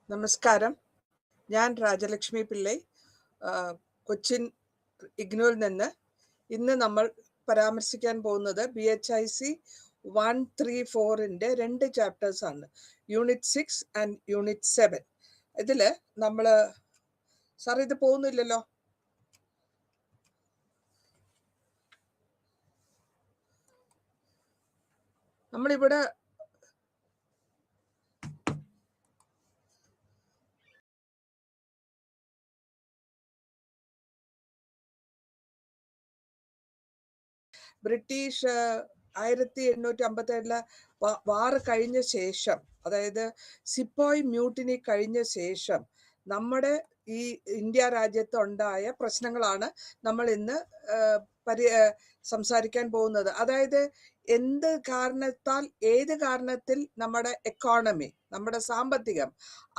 നമസ്കാരം, ഞാൻ രാജലക്ഷ്മി പിള്ളൈ, കൊച്ചിൻ ഇഗ്നോയിൽ നിന്ന്. ഇന്ന് നമ്മൾ പരാമർശിക്കാൻ പോകുന്നത് BHIC 134-ന്റെ 2 ചാപ്റ്റേഴ്സാണ്, യൂണിറ്റ് 6 ആൻഡ് യൂണിറ്റ് 7. ഇതിൽ നമ്മൾ സാർ ഇത് പോകുന്നില്ലല്ലോ, നമ്മളിവിടെ ബ്രിട്ടീഷ് 1857 വാറ് കഴിഞ്ഞ ശേഷം, അതായത് സിപ്പോയ് മ്യൂട്ടിനി കഴിഞ്ഞ ശേഷം നമ്മുടെ ഈ ഇന്ത്യ രാജ്യത്ത് ഉണ്ടായ പ്രശ്നങ്ങളാണ് നമ്മൾ ഇന്ന് സംസാരിക്കാൻ പോകുന്നത്. അതായത് എന്ത് കാരണത്താൽ, ഏത് കാരണത്തിൽ നമ്മുടെ എക്കോണമി, നമ്മുടെ സാമ്പത്തികം,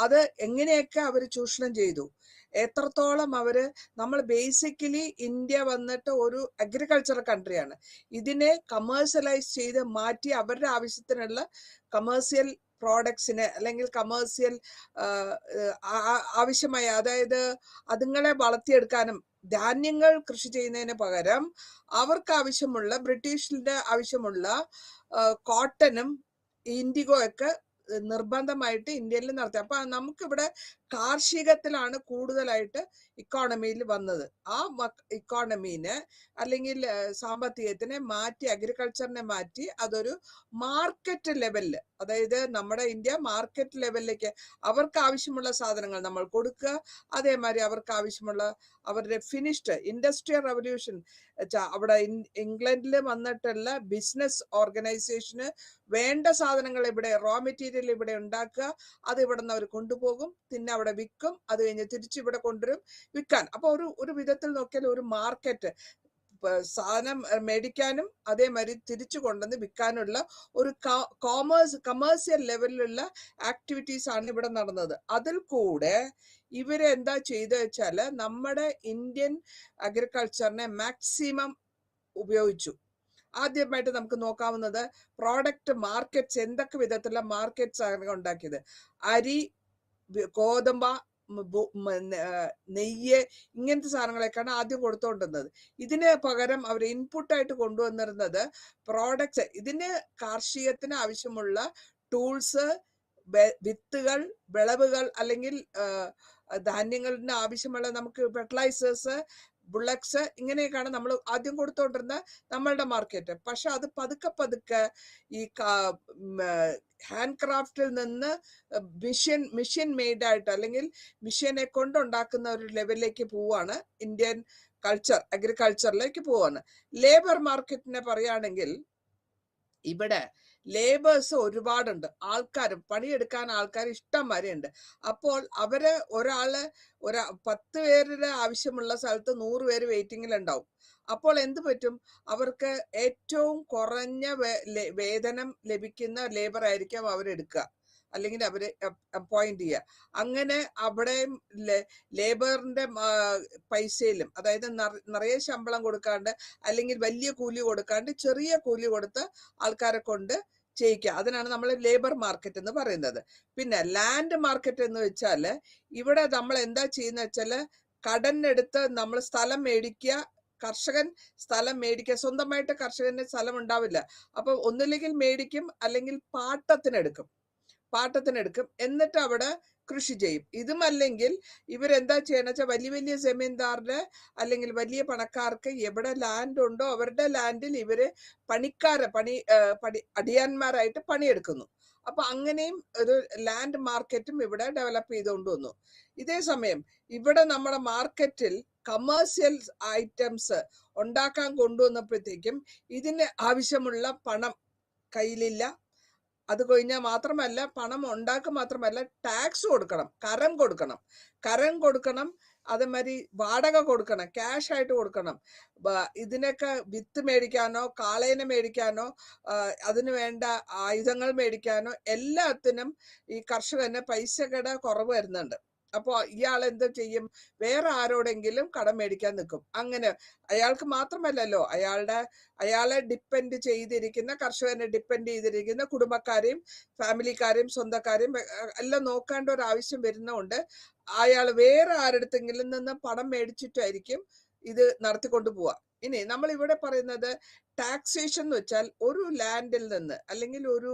അത് എങ്ങനെയൊക്കെ അവർ ചൂഷണം ചെയ്തു, എത്രത്തോളം നമ്മൾ ബേസിക്കലി ഇന്ത്യ വന്നിട്ട് ഒരു അഗ്രികൾച്ചറൽ കൺട്രിയാണ്. ഇതിനെ കമേഴ്സ്യലൈസ് ചെയ്ത് മാറ്റി അവരുടെ ആവശ്യത്തിനുള്ള കമേഴ്സ്യൽ പ്രോഡക്ട്സിന് അല്ലെങ്കിൽ കമേഴ്സ്യൽ ആവശ്യമായ, അതായത് അതുങ്ങളെ വളർത്തിയെടുക്കാനും ധാന്യങ്ങൾ കൃഷി ചെയ്യുന്നതിന് പകരം അവർക്ക് ആവശ്യമുള്ള, ബ്രിട്ടീഷിന്റെ ആവശ്യമുള്ള കോട്ടനും ഇൻഡിഗോ ഒക്കെ നിർബന്ധമായിട്ട് ഇന്ത്യയിൽ നടത്തി. അപ്പൊ നമുക്കിവിടെ കാർഷികത്തിലാണ് കൂടുതലായിട്ട് ഇക്കോണമിയിൽ വന്നത്. ആ ഇക്കോണമീനെ അല്ലെങ്കിൽ സാമ്പത്തികത്തിനെ മാറ്റി, അഗ്രികൾച്ചറിനെ മാറ്റി അതൊരു മാർക്കറ്റ് ലെവലില്, അതായത് നമ്മുടെ ഇന്ത്യ മാർക്കറ്റ് ലെവലിലേക്ക് അവർക്ക് ആവശ്യമുള്ള സാധനങ്ങൾ നമ്മൾ കൊടുക്കുക. അതേമാതിരി അവർക്ക് ആവശ്യമുള്ള അവരുടെ ഫിനിഷ്ഡ് ഇൻഡസ്ട്രിയൽ റവല്യൂഷൻ, അവിടെ ഇംഗ്ലണ്ടിൽ വന്നിട്ടുള്ള ബിസിനസ് ഓർഗനൈസേഷന് വേണ്ട സാധനങ്ങൾ ഇവിടെ, റോ മെറ്റീരിയൽ ഇവിടെ ഉണ്ടാക്കുക, അത് ഇവിടെ നിന്ന് അവർ കൊണ്ടുപോകും, പിന്നെ അവിടെ വിൽക്കും, അത് കഴിഞ്ഞ് തിരിച്ച് ഇവിടെ കൊണ്ടുവരും വിൽക്കാൻ. അപ്പൊ ഒരു വിധത്തിൽ നോക്കിയാൽ ഒരു മാർക്കറ്റ്, സാധനം മേടിക്കാനും അതേമാതിരി തിരിച്ചു കൊണ്ടുവന്ന് വിൽക്കാനുള്ള ഒരു കമേഴ്സ്യൽ ലെവലിലുള്ള ആക്ടിവിറ്റീസ് ആണ് ഇവിടെ നടന്നത്. അതിൽ കൂടെ ഇവരെന്താ ചെയ്തു വെച്ചാല് നമ്മുടെ ഇന്ത്യൻ അഗ്രികൾച്ചറിനെ മാക്സിമം ഉപയോഗിച്ചു. ആദ്യമായിട്ട് നമുക്ക് നോക്കാവുന്നത് പ്രോഡക്റ്റ് മാർക്കറ്റ്സ്, എന്തൊക്കെ വിധത്തിലുള്ള മാർക്കറ്റ്സ് ആണ് ഉണ്ടാക്കിയത്. അരി, ഗോതമ്പ, നെയ്യ്, ഇങ്ങനത്തെ സാധനങ്ങളൊക്കെയാണ് ആദ്യം കൊടുത്തുകൊണ്ടിരുന്നത്. ഇതിന് പകരം അവർ ഇൻപുട്ടായിട്ട് കൊണ്ടുവന്നിരുന്നത് പ്രോഡക്ട്സ്, ഇതിന് കാർഷികത്തിന് ആവശ്യമുള്ള ടൂൾസ്, വിത്തുകൾ, വിളവുകൾ, അല്ലെങ്കിൽ ധാന്യങ്ങളുടെ ആവശ്യമുള്ള നമുക്ക് ഫെർട്ടിലൈസേഴ്സ്, ബുള്ളക്സ്, ഇങ്ങനെയൊക്കെയാണ് നമ്മൾ ആദ്യം കൊടുത്തോണ്ടിരുന്ന നമ്മളുടെ മാർക്കറ്റ്. പക്ഷെ അത് പതുക്കെ പതുക്കെ ഈ ഹാൻഡ് ക്രാഫ്റ്റിൽ നിന്ന് മിഷ്യൻ മെയ്ഡ് ആയിട്ട് അല്ലെങ്കിൽ മിഷ്യനെ കൊണ്ടുണ്ടാക്കുന്ന ഒരു ലെവലിലേക്ക് പോവാണ് ഇന്ത്യൻ കൾച്ചർ, അഗ്രികൾച്ചറിലേക്ക് പോവാണ്. ലേബർ മാർക്കറ്റിനെ പറയുകയാണെങ്കിൽ ഇവിടെ ലേബേഴ്സ് ഒരുപാടുണ്ട്, ആൾക്കാർ, പണിയെടുക്കാൻ ആൾക്കാർ ഇഷ്ടം വരെയുണ്ട്. അപ്പോൾ ഒരാള് 10 പേരുടെ ആവശ്യമുള്ള സ്ഥലത്ത് 100 പേര് വെയിറ്റിംഗിലുണ്ടാവും. അപ്പോൾ എന്ത് പറ്റും, അവർക്ക് ഏറ്റവും കുറഞ്ഞ വേതനം ലഭിക്കുന്ന ലേബർ ആയിരിക്കും അവരെടുക്കുക, അല്ലെങ്കിൽ അവര് അപ്പോയിന്റ് ചെയ്യുക. അങ്ങനെ അവിടെ ലേബറിന്റെ പൈസയിലും, അതായത് നിറയെ ശമ്പളം കൊടുക്കാണ്ട് അല്ലെങ്കിൽ വലിയ കൂലി കൊടുക്കാണ്ട് ചെറിയ കൂലി കൊടുത്ത് ആൾക്കാരെ കൊണ്ട് ചെയ്യിക്കുക. അതിനാണ് നമ്മൾ ലേബർ മാർക്കറ്റ് എന്ന് പറയുന്നത്. പിന്നെ ലാൻഡ് മാർക്കറ്റ് എന്ന് വെച്ചാല് ഇവിടെ നമ്മൾ എന്താ ചെയ്യുന്ന വെച്ചാല് കടന്നെടുത്ത് നമ്മൾ സ്ഥലം മേടിക്കുക, കർഷകൻ സ്ഥലം മേടിക്കുക. സ്വന്തമായിട്ട് കർഷകന് സ്ഥലം ഉണ്ടാവില്ല, അപ്പൊ ഒന്നില്ലെങ്കിൽ മേടിക്കും അല്ലെങ്കിൽ പാട്ടത്തിനെടുക്കും, എന്നിട്ട് അവിടെ കൃഷി ചെയ്യും. ഇതുമല്ലെങ്കിൽ ഇവരെന്താ ചെയ്യണമെന്ന് വെച്ചാൽ വലിയ വലിയ ജമീന്ദാറിന് അല്ലെങ്കിൽ വലിയ പണക്കാർക്ക് എവിടെ ലാൻഡ് ഉണ്ടോ അവരുടെ ലാൻഡിൽ ഇവര് അടിയാന്മാരായിട്ട് പണിയെടുക്കുന്നു. അപ്പൊ അങ്ങനെയും ഒരു ലാൻഡ് മാർക്കറ്റും ഇവിടെ ഡെവലപ്പ് ചെയ്തുകൊണ്ട് വന്നു. ഇതേ സമയം ഇവിടെ നമ്മുടെ മാർക്കറ്റിൽ കമേഴ്സ്യൽ ഐറ്റംസ് ഉണ്ടാക്കാൻ കൊണ്ടുവന്നപ്പോഴത്തേക്കും ഇതിന് ആവശ്യമുള്ള പണം കയ്യിലില്ല. അത് കഴിഞ്ഞാൽ മാത്രമല്ല, പണം ഉണ്ടാക്കുക മാത്രമല്ല, ടാക്സ് കൊടുക്കണം, കരം കൊടുക്കണം, അതേമാതിരി വാടക കൊടുക്കണം, ക്യാഷ് ആയിട്ട് കൊടുക്കണം. ഇതിനൊക്കെ വിത്ത് മേടിക്കാനോ കാളേനെ മേടിക്കാനോ അതിന് വേണ്ട ആയുധങ്ങൾ മേടിക്കാനോ എല്ലാത്തിനും ഈ കർഷകന് പൈസയുടെ കുറവ് വരുന്നുണ്ട്. അപ്പൊ ഇയാൾ എന്ത് ചെയ്യും? വേറെ ആരോടെങ്കിലും കടം മേടിക്കാൻ നിൽക്കും. അങ്ങനെ അയാൾക്ക് മാത്രമല്ലല്ലോ, അയാളെ ഡിപ്പെൻഡ് ചെയ്തിരിക്കുന്ന, കർഷകനെ ഡിപ്പെൻഡ് ചെയ്തിരിക്കുന്ന കുടുംബക്കാരെയും ഫാമിലിക്കാരെയും സ്വന്തക്കാരെയും എല്ലാം നോക്കേണ്ട ഒരു ആവശ്യം വരുന്നതുകൊണ്ട് അയാൾ വേറെ ആരുടെടുത്തെങ്കിലും നിന്ന് പണം മേടിച്ചിട്ടായിരിക്കും ഇത് നടത്തിക്കൊണ്ട് പോവുക. ഇനി നമ്മൾ ഇവിടെ പറയുന്നത് ടാക്സേഷൻ എന്ന് വെച്ചാൽ ഒരു ലാൻഡിൽ നിന്ന് അല്ലെങ്കിൽ ഒരു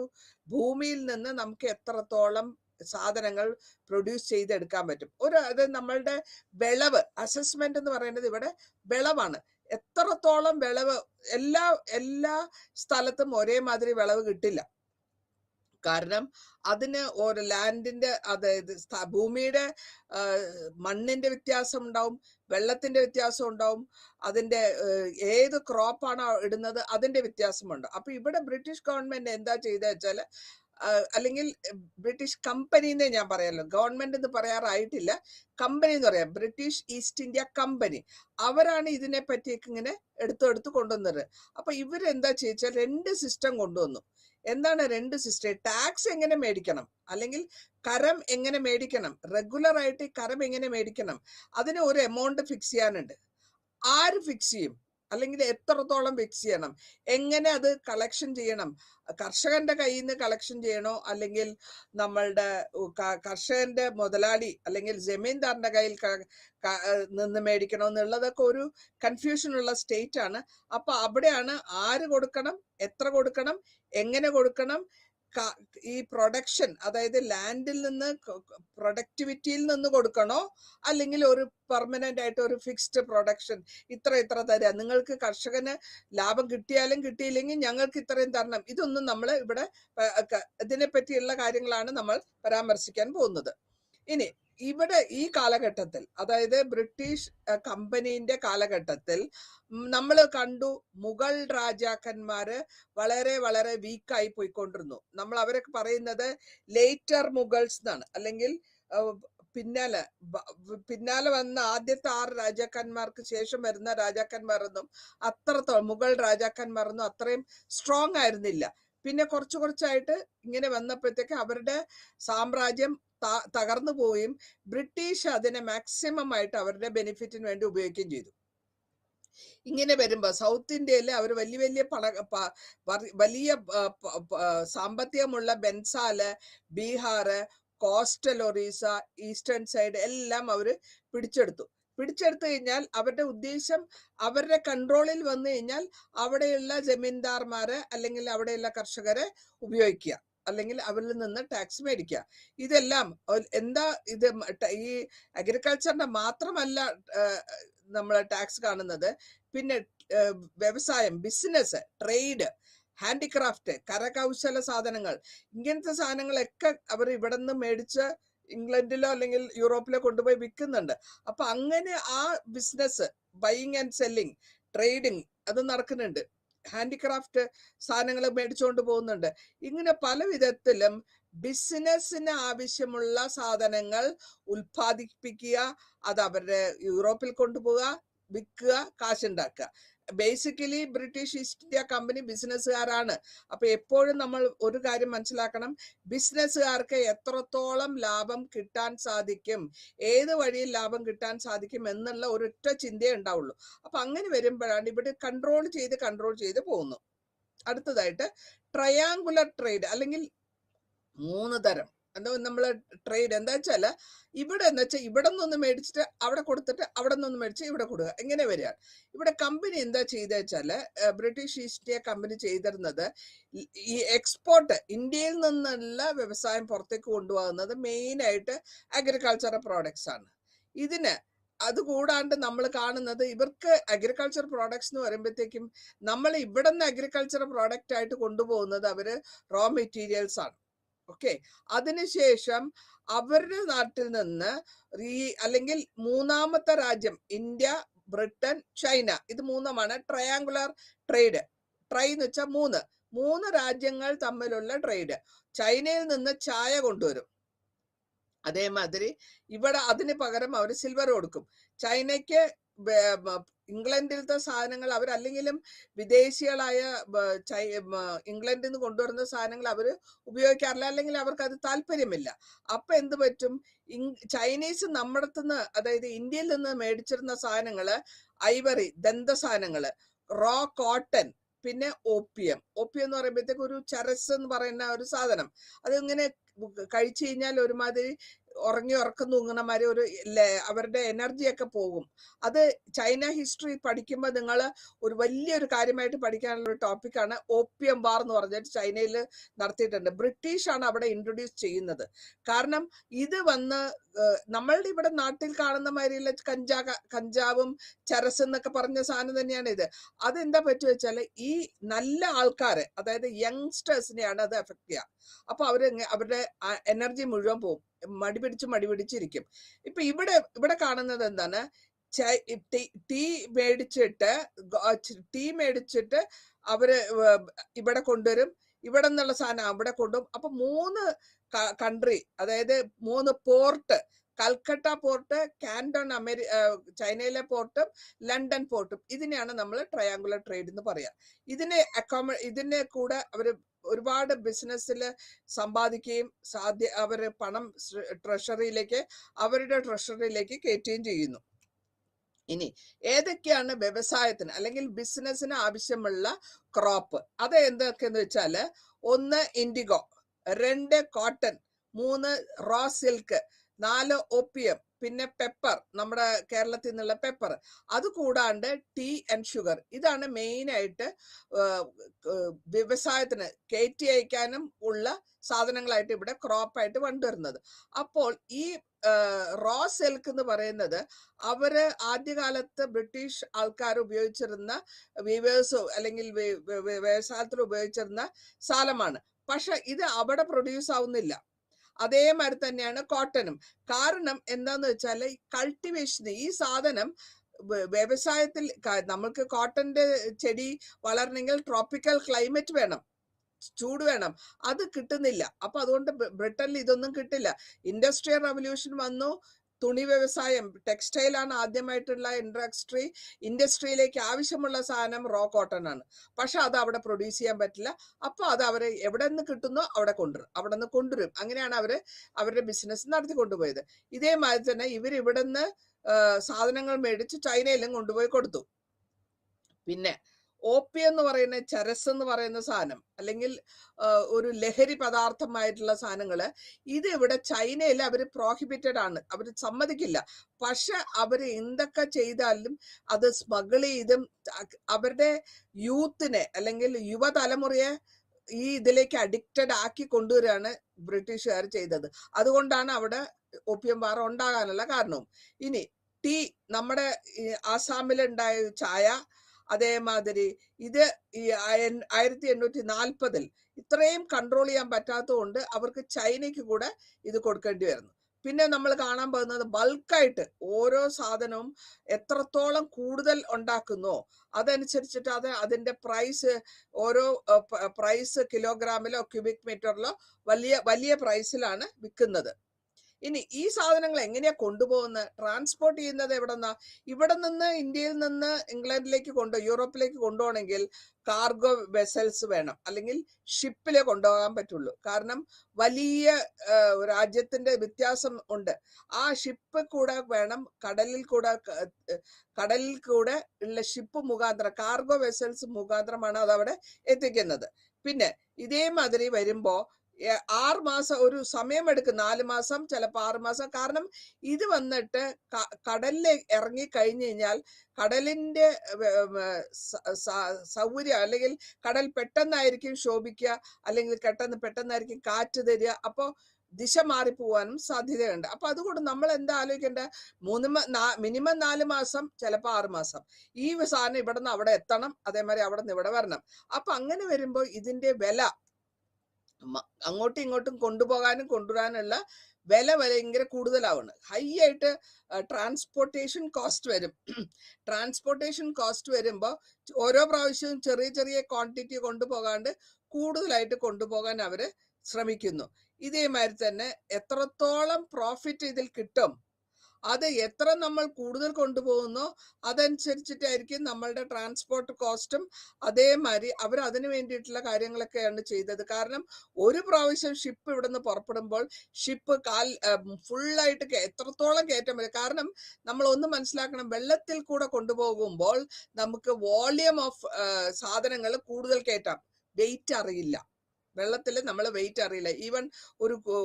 ഭൂമിയിൽ നിന്ന് നമുക്ക് എത്രത്തോളം സാധനങ്ങൾ പ്രൊഡ്യൂസ് ചെയ്തെടുക്കാൻ പറ്റും. അത് നമ്മളുടെ വിളവ് അസസ്മെന്റ് എന്ന് പറയുന്നത് ഇവിടെ വിളവാണ്. എത്രത്തോളം വിളവ്, എല്ലാ സ്ഥലത്തും ഒരേമാതിരി വിളവ് കിട്ടില്ല. കാരണം അതിന് ഒരു ലാൻഡിന്റെ, അതായത് ഭൂമിയുടെ മണ്ണിന്റെ വ്യത്യാസം ഉണ്ടാവും, വെള്ളത്തിന്റെ വ്യത്യാസം ഉണ്ടാവും, അതിന്റെ ഏത് ക്രോപ്പാണോ ഇടുന്നത് അതിന്റെ വ്യത്യാസമുണ്ട്. അപ്പൊ ഇവിടെ ബ്രിട്ടീഷ് ഗവൺമെന്റ് എന്താ ചെയ്ത വെച്ചാല്, അല്ലെങ്കിൽ ബ്രിട്ടീഷ് കമ്പനി എന്നേ ഞാൻ പറയാമല്ലോ, ഗവൺമെന്റ് എന്ന് പറയാറായിട്ടില്ല, കമ്പനി എന്ന് പറയാം, ബ്രിട്ടീഷ് ഈസ്റ്റ് ഇന്ത്യ കമ്പനി, അവരാണ് ഇതിനെ പറ്റിയൊക്കെ ഇങ്ങനെ എടുത്തു കൊണ്ടുവന്നത്. അപ്പൊ ഇവരെന്താ ചെയ്യിച്ചാൽ 2 സിസ്റ്റം കൊണ്ടുവന്നു. എന്താണ് 2 സിസ്റ്റം? ടാക്സ് എങ്ങനെ മേടിക്കണം, അല്ലെങ്കിൽ കരം എങ്ങനെ മേടിക്കണം, റെഗുലർ ആയിട്ട് കരം എങ്ങനെ മേടിക്കണം, അതിന് ഒരു എമൗണ്ട് ഫിക്സ് ചെയ്യാനുണ്ട്. ആര് ഫിക്സ് ചെയ്യും, അല്ലെങ്കിൽ എത്രത്തോളം ഫിക്സ് ചെയ്യണം, എങ്ങനെ അത് കളക്ഷൻ ചെയ്യണം, കർഷകന്റെ കയ്യിൽ നിന്ന് കളക്ഷൻ ചെയ്യണോ, അല്ലെങ്കിൽ നമ്മളുടെ കർഷകന്റെ മുതലാളി അല്ലെങ്കിൽ ജമീന്ദാറിന്റെ കയ്യിൽ നിന്ന് മേടിക്കണോ എന്നുള്ളതൊക്കെ ഒരു കൺഫ്യൂഷനുള്ള സ്റ്റേറ്റ് ആണ്. അപ്പൊ അവിടെയാണ് ആര് കൊടുക്കണം, എത്ര കൊടുക്കണം, എങ്ങനെ കൊടുക്കണം, ഈ പ്രൊഡക്ഷൻ, അതായത് ലാൻഡിൽ നിന്ന് പ്രൊഡക്ടിവിറ്റിയിൽ നിന്ന് കൊടുക്കണോ, അല്ലെങ്കിൽ ഒരു പെർമനന്റ് ആയിട്ട് ഒരു ഫിക്സ്ഡ് പ്രൊഡക്ഷൻ ഇത്ര തരാ, നിങ്ങൾക്ക് കർഷകന് ലാഭം കിട്ടിയാലും കിട്ടിയില്ലെങ്കിൽ ഞങ്ങൾക്ക് ഇത്രയും തരണം. ഇതൊന്നും നമ്മൾ ഇവിടെ ഇതിനെ പറ്റിയുള്ള കാര്യങ്ങളാണ് നമ്മൾ പരാമർശിക്കാൻ പോകുന്നത്. ഇനി ഇവിടെ ഈ കാലഘട്ടത്തിൽ, അതായത് ബ്രിട്ടീഷ് കമ്പനീന്റെ കാലഘട്ടത്തിൽ നമ്മൾ കണ്ടു മുഗൾ രാജാക്കന്മാര് വളരെ വളരെ വീക്കായി പോയിക്കൊണ്ടിരുന്നു. നമ്മൾ അവരൊക്കെ പറയുന്നത് ലേറ്റർ മുഗൾസ് എന്നാണ്, അല്ലെങ്കിൽ പിന്നാലെ വന്ന ആദ്യത്തെ 6 രാജാക്കന്മാർക്ക് ശേഷം വരുന്ന രാജാക്കന്മാരൊന്നും അത്രത്തോളം, മുഗൾ രാജാക്കന്മാരൊന്നും അത്രയും സ്ട്രോങ് ആയിരുന്നില്ല. പിന്നെ കുറച്ചായിട്ട് ഇങ്ങനെ വന്നപ്പോഴത്തേക്ക് അവരുടെ സാമ്രാജ്യം തകർന്നു പോവുകയും ബ്രിട്ടീഷ് അതിനെ മാക്സിമം ആയിട്ട് അവരുടെ ബെനിഫിറ്റിന് വേണ്ടി ഉപയോഗിക്കുകയും ചെയ്തു. ഇങ്ങനെ വരുമ്പോ സൗത്ത് ഇന്ത്യയിലെ അവർ വലിയ സാമ്പത്തികമുള്ള ബെൻസാല്, Bihar, coastal Orissa, eastern side എല്ലാം അവര് പിടിച്ചെടുത്തു കഴിഞ്ഞാൽ അവരുടെ ഉദ്ദേശം അവരുടെ കൺട്രോളിൽ വന്നു കഴിഞ്ഞാൽ അവിടെയുള്ള ജമീന്ദാർമാര് അല്ലെങ്കിൽ അവിടെയുള്ള കർഷകരെ ഉപയോഗിക്കുക, അല്ലെങ്കിൽ അവരിൽ നിന്ന് ടാക്സ് മേടിക്കുക. ഇതെല്ലാം എന്താ, ഇത് ഈ അഗ്രികൾച്ചറിന്റെ മാത്രമല്ല നമ്മൾ ടാക്സ് കാണുന്നത്, പിന്നെ വ്യവസായം, ബിസിനസ്, ട്രേഡ്, ഹാൻഡിക്രാഫ്റ്റ്, കരകൗശല സാധനങ്ങൾ, ഇങ്ങനത്തെ സാധനങ്ങളൊക്കെ അവർ ഇവിടെ നിന്ന് മേടിച്ച് ഇംഗ്ലണ്ടിലോ അല്ലെങ്കിൽ യൂറോപ്പിലോ കൊണ്ടുപോയി വിൽക്കുന്നുണ്ട്. അപ്പൊ അങ്ങനെ ആ business, buying and selling, trading അത് നടക്കുന്നുണ്ട്. ഹാൻഡിക്രാഫ്റ്റ് സാധനങ്ങൾ മേടിച്ചുകൊണ്ട് പോകുന്നുണ്ട്. ഇങ്ങനെ പല വിധത്തിലും ബിസിനസ്സിന് ആവശ്യമുള്ള സാധനങ്ങൾ ഉൽപ്പാദിപ്പിക്കുക, അത് അവരുടെ യൂറോപ്പിൽ കൊണ്ടുപോവുക, വിൽക്കുക, കാശുണ്ടാക്കുക. Basically British East India Company ബിസിനസ്സുകാരാണ്. അപ്പൊ എപ്പോഴും നമ്മൾ ഒരു കാര്യം മനസ്സിലാക്കണം, ബിസിനസ്സുകാർക്ക് എത്രത്തോളം ലാഭം കിട്ടാൻ സാധിക്കും, ഏത് വഴിയിൽ ലാഭം കിട്ടാൻ സാധിക്കും എന്നുള്ള ഒരൊറ്റ ചിന്തയേ ഉണ്ടാവുള്ളൂ. അപ്പൊ അങ്ങനെ വരുമ്പോഴാണ് ഇവിടെ കൺട്രോൾ ചെയ്ത് പോകുന്നു. അടുത്തതായിട്ട് ട്രയാങ്കുലർ ട്രേഡ്, അല്ലെങ്കിൽ 3 തരം നമ്മള് ട്രേഡ് എന്താ വെച്ചാല്, ഇവിടെ എന്ന് വെച്ചാൽ ഇവിടെ നിന്നൊന്ന് മേടിച്ചിട്ട് അവിടെ കൊടുത്തിട്ട് അവിടെ നിന്നൊന്ന് മേടിച്ച് ഇവിടെ കൊടുക്കുക, എങ്ങനെ വരിക. ഇവിടെ കമ്പനി എന്താ ചെയ്ത വെച്ചാല്, ബ്രിട്ടീഷ് ഈസ്റ്റ് ഇന്ത്യ കമ്പനി ചെയ്തിരുന്നത്, ഈ എക്സ്പോർട്ട്, ഇന്ത്യയിൽ നിന്നുള്ള വ്യവസായം പുറത്തേക്ക് കൊണ്ടുപോകുന്നത് മെയിൻ ആയിട്ട് അഗ്രികൾച്ചറൽ പ്രോഡക്ട്സ് ആണ്. ഇതിന് അതുകൂടാണ്ട് നമ്മൾ കാണുന്നത്, ഇവർക്ക് അഗ്രികൾച്ചർ പ്രോഡക്ട്സ് എന്ന് പറയുമ്പോഴത്തേക്കും നമ്മൾ ഇവിടെ നിന്ന് അഗ്രികൾച്ചർ പ്രോഡക്റ്റ് ആയിട്ട് കൊണ്ടുപോകുന്നത് അവര് റോ മെറ്റീരിയൽസ് ആണ്. ഓക്കെ, അതിനുശേഷം അവരുടെ നാട്ടിൽ നിന്ന് അല്ലെങ്കിൽ മൂന്നാമത്തെ രാജ്യം, ഇന്ത്യ, ബ്രിട്ടൻ, ചൈന, ഇത് 3മാണ് ട്രയാങ്കുലർ ട്രേഡ്. ട്രൈ എന്ന് വെച്ചാൽ 3 രാജ്യങ്ങൾ തമ്മിലുള്ള ട്രേഡ്. ചൈനയിൽ നിന്ന് ചായ കൊണ്ടുവരും, അതേമാതിരി ഇവിടെ അതിന് പകരം അവർ സിൽവർ കൊടുക്കും. ചൈനയ്ക്ക് ഇംഗ്ലണ്ടിലത്തെ സാധനങ്ങൾ അവരല്ലെങ്കിലും വിദേശികളായ ഇംഗ്ലണ്ടിൽ നിന്ന് കൊണ്ടുവരുന്ന സാധനങ്ങൾ അവർ ഉപയോഗിക്കാറില്ല, അല്ലെങ്കിൽ അവർക്ക് അത് താല്പര്യമില്ല. അപ്പൊ എന്ത് പറ്റും, ചൈനീസ് നമ്മുടെ അടുത്തുനിന്ന്, അതായത് ഇന്ത്യയിൽ നിന്ന് മേടിച്ചിരുന്ന സാധനങ്ങള് ഐവറി, ദന്ത സാധനങ്ങള്, റോ കോട്ടൺ, പിന്നെ ഓപ്പിയം എന്ന് പറയുമ്പോഴത്തേക്ക് ഒരു ചരസ് എന്ന് പറയുന്ന ഒരു സാധനം, അത് ഇങ്ങനെ കഴിച്ചു കഴിഞ്ഞാൽ ഒരുമാതിരി ഉറക്കം തൂങ്ങണമാതിരി അവരുടെ എനർജിയൊക്കെ പോകും. അത് ചൈന ഹിസ്റ്ററി പഠിക്കുമ്പോൾ നിങ്ങൾ ഒരു വലിയൊരു കാര്യമായിട്ട് പഠിക്കാനുള്ള ഒരു ടോപ്പിക്കാണ് ഓപ്പിയം വാർ എന്ന് പറഞ്ഞിട്ട് ചൈനയിൽ നടത്തിയിട്ടുണ്ട്. ബ്രിട്ടീഷാണ് അവിടെ ഇൻട്രൊഡ്യൂസ് ചെയ്യുന്നത്. കാരണം ഇത് വന്ന് നമ്മളുടെ ഇവിടെ നാട്ടിൽ കാണുന്ന മാതിരിയുള്ള കഞ്ചാവും ചരസ് എന്നൊക്കെ പറഞ്ഞ സാധനം തന്നെയാണ് ഇത്. അതെന്താ പറ്റുക വെച്ചാൽ ഈ നല്ല ആൾക്കാരെ, അതായത് യങ്സ്റ്റേഴ്സിനെയാണ് അത് എഫക്ട് ചെയ്യുക. അപ്പൊ അവരുടെ എനർജി മുഴുവൻ പോകും, മടി പിടിച്ചിരിക്കും. ഇപ്പൊ ഇവിടെ കാണുന്നത് എന്താണ്, ടീ മേടിച്ചിട്ട് അവര് ഇവിടെ കൊണ്ടുവരും, ഇവിടെ നിന്നുള്ള സാധനം അവിടെ കൊണ്ടുപോകും. അപ്പൊ 3 കൺട്രി, അതായത് 3 പോർട്ട്, കൽക്കട്ട പോർട്ട്, കാൻഡൺ ചൈനയിലെ പോർട്ടും ലണ്ടൻ പോർട്ടും, ഇതിനെയാണ് നമ്മൾ ട്രയാങ്കുലർ ട്രേഡ് എന്ന് പറയാ. ഇതിനെ കൂടെ അവര് ഒരുപാട് ബിസിനസ്സിൽ സമ്പാദിക്കുകയും അവര് പണം അവരുടെ ട്രഷറിയിലേക്ക് കയറ്റുകയും ചെയ്യുന്നു. ഇനി ഏതൊക്കെയാണ് വ്യവസായത്തിന് അല്ലെങ്കിൽ ബിസിനസ്സിന് ആവശ്യമുള്ള ക്രോപ്പ്? അത് എന്തൊക്കെയെന്ന് വെച്ചാല്, 1 indigo, 2 cotton, 3 raw silk, 4 opium, പിന്നെ പെപ്പർ, നമ്മുടെ കേരളത്തിൽ നിന്നുള്ള പെപ്പർ. അത് കൂടാണ്ട് ടീ ആൻഡ് ഷുഗർ. ഇതാണ് മെയിൻ ആയിട്ട് വ്യവസായത്തിന് കയറ്റി അയക്കാനും ഉള്ള സാധനങ്ങളായിട്ട് ഇവിടെ ക്രോപ്പായിട്ട് കൊണ്ടുവരുന്നത്. അപ്പോൾ ഈ റോ സിൽക്ക് എന്ന് പറയുന്നത് അവര് ആദ്യകാലത്ത് ബ്രിട്ടീഷ് ആൾക്കാർ ഉപയോഗിച്ചിരുന്ന വീവേഴ്സോ അല്ലെങ്കിൽ വ്യവസായത്തിൽ ഉപയോഗിച്ചിരുന്ന സാധനമാണ്. പക്ഷെ ഇത് അവിടെ പ്രൊഡ്യൂസ് ആവുന്നില്ല. അതേമാതിരി തന്നെയാണ് കോട്ടനും. കാരണം എന്താന്ന് വെച്ചാൽ കൾട്ടിവേഷൻ, ഈ സാധനം വ്യവസായത്തിൽ നമുക്ക് കോട്ടന്റെ ചെടി വളരണമെങ്കിൽ ട്രോപ്പിക്കൽ ക്ലൈമറ്റ് വേണം, ചൂട് വേണം, അത് കിട്ടുന്നില്ല. അപ്പൊ അതുകൊണ്ട് ബ്രിട്ടനിൽ ഇതൊന്നും കിട്ടില്ല. ഇൻഡസ്ട്രിയൽ റവല്യൂഷൻ വന്നു, തുണി വ്യവസായം, ടെക്സ്റ്റൈലാണ് ആദ്യമായിട്ടുള്ള ഇൻഡസ്ട്രിയിലേക്ക് ആവശ്യമുള്ള സാധനം റോ കോട്ടൺ ആണ്. പക്ഷെ അത് അവിടെ പ്രൊഡ്യൂസ് ചെയ്യാൻ പറ്റില്ല. അപ്പൊ അത് അവര് എവിടെ നിന്ന് കിട്ടുന്നോ അവിടെ നിന്ന് കൊണ്ടുവരും. അങ്ങനെയാണ് അവരുടെ ബിസിനസ് നടത്തി കൊണ്ടുപോയത്. ഇതേമാതിരി തന്നെ ഇവിടെ നിന്ന് സാധനങ്ങൾ മേടിച്ച് ചൈനയിലും കൊണ്ടുപോയി കൊടുത്തു. പിന്നെ ഓപ്പിയം എന്ന് പറയുന്ന ചരസ് എന്ന് പറയുന്ന സാധനം, അല്ലെങ്കിൽ ഒരു ലഹരി പദാർത്ഥമായിട്ടുള്ള സാധനങ്ങള്, ഇത് ഇവിടെ ചൈനയിൽ അവര് പ്രോഹിബിറ്റഡ് ആണ്, അവര് സമ്മതിക്കില്ല. പക്ഷെ അവര് എന്തൊക്കെ ചെയ്താലും അത് സ്മഗിൾ ചെയ്തും അവരുടെ യൂത്തിനെ അല്ലെങ്കിൽ യുവതലമുറയെ ഈ ഇതിലേക്ക് അഡിക്റ്റഡ് ആക്കി കൊണ്ടുവരികയാണ് ബ്രിട്ടീഷുകാർ ചെയ്തത്. അതുകൊണ്ടാണ് അവിടെ ഓപ്പിയം വാർ ഉണ്ടാകാനുള്ള കാരണവും. ഇനി ടീ, നമ്മുടെ ആസാമിലുണ്ടായ ചായ, അതേമാതിരി ഇത് ഈ 1840 ഇത്രയും കൺട്രോൾ ചെയ്യാൻ പറ്റാത്തതുകൊണ്ട് അവർക്ക് ചൈനയ്ക്ക് കൂടെ ഇത് കൊടുക്കേണ്ടി വരുന്നു. പിന്നെ നമ്മൾ കാണാൻ പോകുന്നത് ബൾക്കായിട്ട് ഓരോ സാധനവും എത്രത്തോളം കൂടുതൽ ഉണ്ടാക്കുന്നോ അതനുസരിച്ചിട്ട് അതിന്റെ പ്രൈസ് കിലോഗ്രാമിലോ ക്യൂബിക് മീറ്ററിലോ വലിയ പ്രൈസിലാണ് വിൽക്കുന്നത്. ഇനി ഈ സാധനങ്ങൾ എങ്ങനെയാ കൊണ്ടുപോകുന്നത്, ട്രാൻസ്പോർട്ട് ചെയ്യുന്നത് എവിടെന്നാ? ഇവിടെ നിന്ന് ഇന്ത്യയിൽ നിന്ന് ഇംഗ്ലണ്ടിലേക്ക് യൂറോപ്പിലേക്ക് കൊണ്ടുപോകണമെങ്കിൽ കാർഗോ വെസൽസ് വേണം, അല്ലെങ്കിൽ ഷിപ്പിലെ കൊണ്ടുപോകാൻ പറ്റുള്ളൂ. കാരണം വലിയ രാജ്യത്തിന്റെ വ്യത്യാസം ഉണ്ട്. ആ ഷിപ്പ് കൂടെ വേണം, കടലിൽ കൂടെ ഉള്ള ഷിപ്പ് മുഖാന്തരം, കാർഗോ വെസൽസ് മുഖാന്തരമാണ് അതവിടെ എത്തിക്കുന്നത്. പിന്നെ ഇതേമാതിരി വരുമ്പോ 6 മാസം ഒരു സമയമെടുക്കും, 4 മാസം, ചിലപ്പോൾ 6 മാസം. കാരണം ഇത് വന്നിട്ട് കടലിൽ ഇറങ്ങി കഴിഞ്ഞു കഴിഞ്ഞാൽ കടലിന്റെ സൗകര്യം, അല്ലെങ്കിൽ കടൽ പെട്ടെന്നായിരിക്കും ശോഭിക്കുക, അല്ലെങ്കിൽ പെട്ടെന്നായിരിക്കും കാറ്റ് തരിക. അപ്പോൾ ദിശ മാറിപ്പോവാനും സാധ്യതയുണ്ട്. അപ്പൊ അതുകൊണ്ട് നമ്മൾ എന്താ ആലോചിക്കേണ്ട, മിനിമം 4 മാസം, ചിലപ്പോൾ 6 മാസം ഈ സാധനം ഇവിടെ നിന്ന് അവിടെ എത്തണം, അതേമാതിരി അവിടെ നിന്ന് ഇവിടെ വരണം. അപ്പൊ അങ്ങനെ വരുമ്പോൾ ഇതിന്റെ വില അങ്ങോട്ടും ഇങ്ങോട്ടും കൊണ്ടുവരാനുള്ള വില ഭയങ്കര കൂടുതലാവുന്നു. ഹൈ ആയിട്ട് ട്രാൻസ്പോർട്ടേഷൻ കോസ്റ്റ് വരും. ട്രാൻസ്പോർട്ടേഷൻ കോസ്റ്റ് വരുമ്പോൾ ഓരോ പ്രാവശ്യവും ചെറിയ ക്വാണ്ടിറ്റി കൊണ്ടുപോകാണ്ട് കൂടുതലായിട്ട് കൊണ്ടുപോകാൻ അവര് ശ്രമിക്കുന്നു. ഇതേമാതിരി തന്നെ എത്രത്തോളം പ്രോഫിറ്റ് ഇതിൽ കിട്ടും അത് എത്ര നമ്മൾ കൂടുതൽ കൊണ്ടുപോകുന്നോ അതനുസരിച്ചിട്ടായിരിക്കും നമ്മളുടെ ട്രാൻസ്പോർട്ട് കോസ്റ്റും. അതേമാതിരി അവർ അതിന് വേണ്ടിയിട്ടുള്ള കാര്യങ്ങളൊക്കെയാണ് ചെയ്തത്. കാരണം ഒരു പ്രാവശ്യം ഷിപ്പ് ഇവിടുന്ന് പുറപ്പെടുമ്പോൾ ഷിപ്പ് ഫുള്ളായിട്ട് എത്രത്തോളം കയറ്റാൻ പറ്റും. കാരണം നമ്മൾ ഒന്ന് മനസ്സിലാക്കണം, വെള്ളത്തിൽ കൂടെ കൊണ്ടുപോകുമ്പോൾ നമുക്ക് വോളിയം ഓഫ് സാധനങ്ങൾ കൂടുതൽ കയറ്റാം, വെയിറ്റ് അറിയില്ല. വെള്ളത്തിൽ നമ്മൾ വെയിറ്റ് അറിയില്ല. ഈവൻ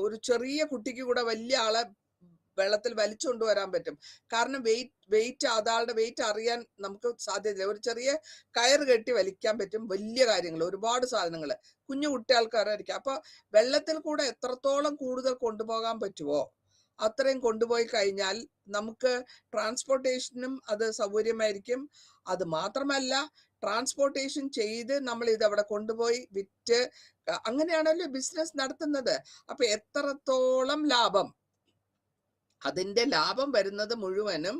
ഒരു ചെറിയ കുട്ടിക്ക് കൂടെ വലിയ ആളെ വെള്ളത്തിൽ വലിച്ചുകൊണ്ട് വരാൻ പറ്റും. കാരണം വെയിറ്റ് അതാളുടെ വെയിറ്റ് അറിയാൻ നമുക്ക് സാധ്യതയില്ല. ഒരു ചെറിയ കയറ് കെട്ടി വലിക്കാൻ പറ്റും വലിയ കാര്യങ്ങൾ, ഒരുപാട് സാധനങ്ങൾ, കുഞ്ഞു കുട്ടികൾക്കാരായിരിക്കും. അപ്പൊ വെള്ളത്തിൽ കൂടെ എത്രത്തോളം കൂടുതൽ കൊണ്ടുപോകാൻ പറ്റുമോ അത്രയും കൊണ്ടുപോയി കഴിഞ്ഞാൽ നമുക്ക് ട്രാൻസ്പോർട്ടേഷനും അത് സൗകര്യമായിരിക്കും. അത് മാത്രമല്ല, ട്രാൻസ്പോർട്ടേഷൻ ചെയ്ത് നമ്മൾ ഇത് അവിടെ കൊണ്ടുപോയി വിറ്റ് അങ്ങനെയാണല്ലോ ബിസിനസ് നടത്തുന്നത്. അപ്പൊ എത്രത്തോളം ലാഭം, അതിന്റെ ലാഭം വരുന്നത് മുഴുവനും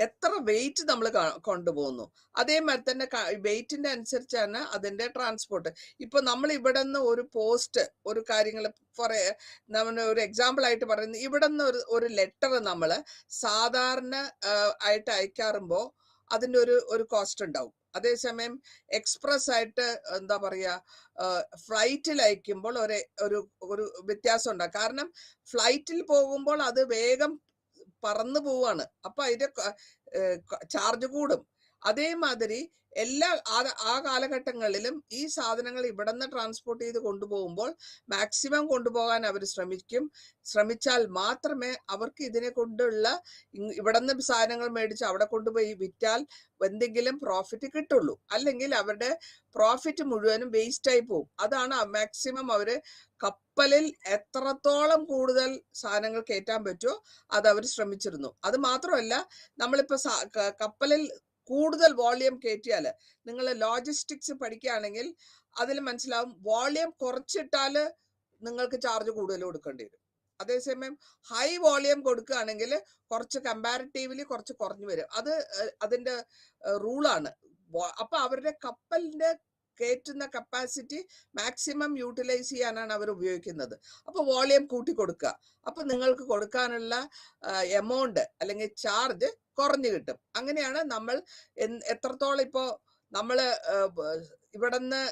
എത്ര വെയിറ്റ് നമ്മൾ കൊണ്ടുപോകുന്നു. അതേമാതിരി തന്നെ വെയിറ്റിന്റെ അനുസരിച്ചാണ് അതിന്റെ ട്രാൻസ്പോർട്ട്. ഇപ്പൊ നമ്മൾ ഇവിടെ നിന്ന് ഒരു പോസ്റ്റ് ഒരു കാര്യങ്ങൾ നമ്മൾ ഒരു എക്സാമ്പിൾ ആയിട്ട് പറയുന്നത്, ഇവിടെ നിന്ന് ഒരു ലെറ്റർ നമ്മൾ സാധാരണ ആയിട്ട് അയക്കാറുമ്പോ അതിന്റെ ഒരു കോസ്റ്റ് ഉണ്ടാവും. അതേസമയം എക്സ്പ്രസ് ആയിട്ട് എന്താ പറയാ ഫ്ലൈറ്റിൽ അയക്കുമ്പോൾ ഒരു വ്യത്യാസം ഉണ്ടാകും. കാരണം ഫ്ലൈറ്റിൽ പോകുമ്പോൾ അത് വേഗം പറന്നു പോവാണ്, അപ്പൊ അതിന്റെ ചാർജ് കൂടും. അതേമാതിരി ആ കാലഘട്ടങ്ങളിലും ഈ സാധനങ്ങൾ ഇവിടെ നിന്ന് ട്രാൻസ്പോർട്ട് ചെയ്ത് കൊണ്ടുപോകുമ്പോൾ മാക്സിമം കൊണ്ടുപോകാൻ അവർ ശ്രമിച്ചാൽ മാത്രമേ അവർക്ക് ഇതിനെ കൊണ്ടുള്ള ഇവിടെ നിന്ന് സാധനങ്ങൾ മേടിച്ച് അവിടെ കൊണ്ടുപോയി വിറ്റാൽ എന്തെങ്കിലും പ്രോഫിറ്റ് കിട്ടുള്ളൂ. അല്ലെങ്കിൽ അവരുടെ പ്രോഫിറ്റ് മുഴുവനും വേസ്റ്റ് ആയി പോകും. അതാണ് മാക്സിമം അവര് കപ്പലിൽ എത്രത്തോളം കൂടുതൽ സാധനങ്ങൾ കയറ്റാൻ പറ്റുമോ അത് അവർ ശ്രമിച്ചിരുന്നു. അത് മാത്രമല്ല, നമ്മളിപ്പോ കപ്പലിൽ കൂടുതൽ വോളിയം കയറ്റിയാൽ, നിങ്ങൾ ലോജിസ്റ്റിക്സ് പഠിക്കുകയാണെങ്കിൽ അതിൽ മനസ്സിലാവും, വോളിയം കുറച്ചിട്ടാൽ നിങ്ങൾക്ക് ചാർജ് കൂടുതൽ കൊടുക്കേണ്ടി വരും. അതേസമയം ഹൈ വോളിയം കൊടുക്കുകയാണെങ്കിൽ കുറച്ച് കമ്പാരിറ്റീവ്ലി കുറച്ച് കുറഞ്ഞു വരും. അത് അതിന്റെ റൂളാണ്. അപ്പൊ അവരുടെ കപ്പലിന്റെ കയറ്റുന്ന കപ്പാസിറ്റി മാക്സിമം യൂട്ടിലൈസ് ചെയ്യാനാണ് അവർ ഉപയോഗിക്കുന്നത്. അപ്പൊ വോളിയം കൂട്ടി കൊടുക്കുക, അപ്പൊ നിങ്ങൾക്ക് കൊടുക്കാനുള്ള എമൗണ്ട് അല്ലെങ്കിൽ ചാർജ് കുറഞ്ഞു കിട്ടും. അങ്ങനെയാണ് നമ്മൾ എത്രത്തോളം ഇപ്പോ നമ്മള് ഇവിടുന്ന്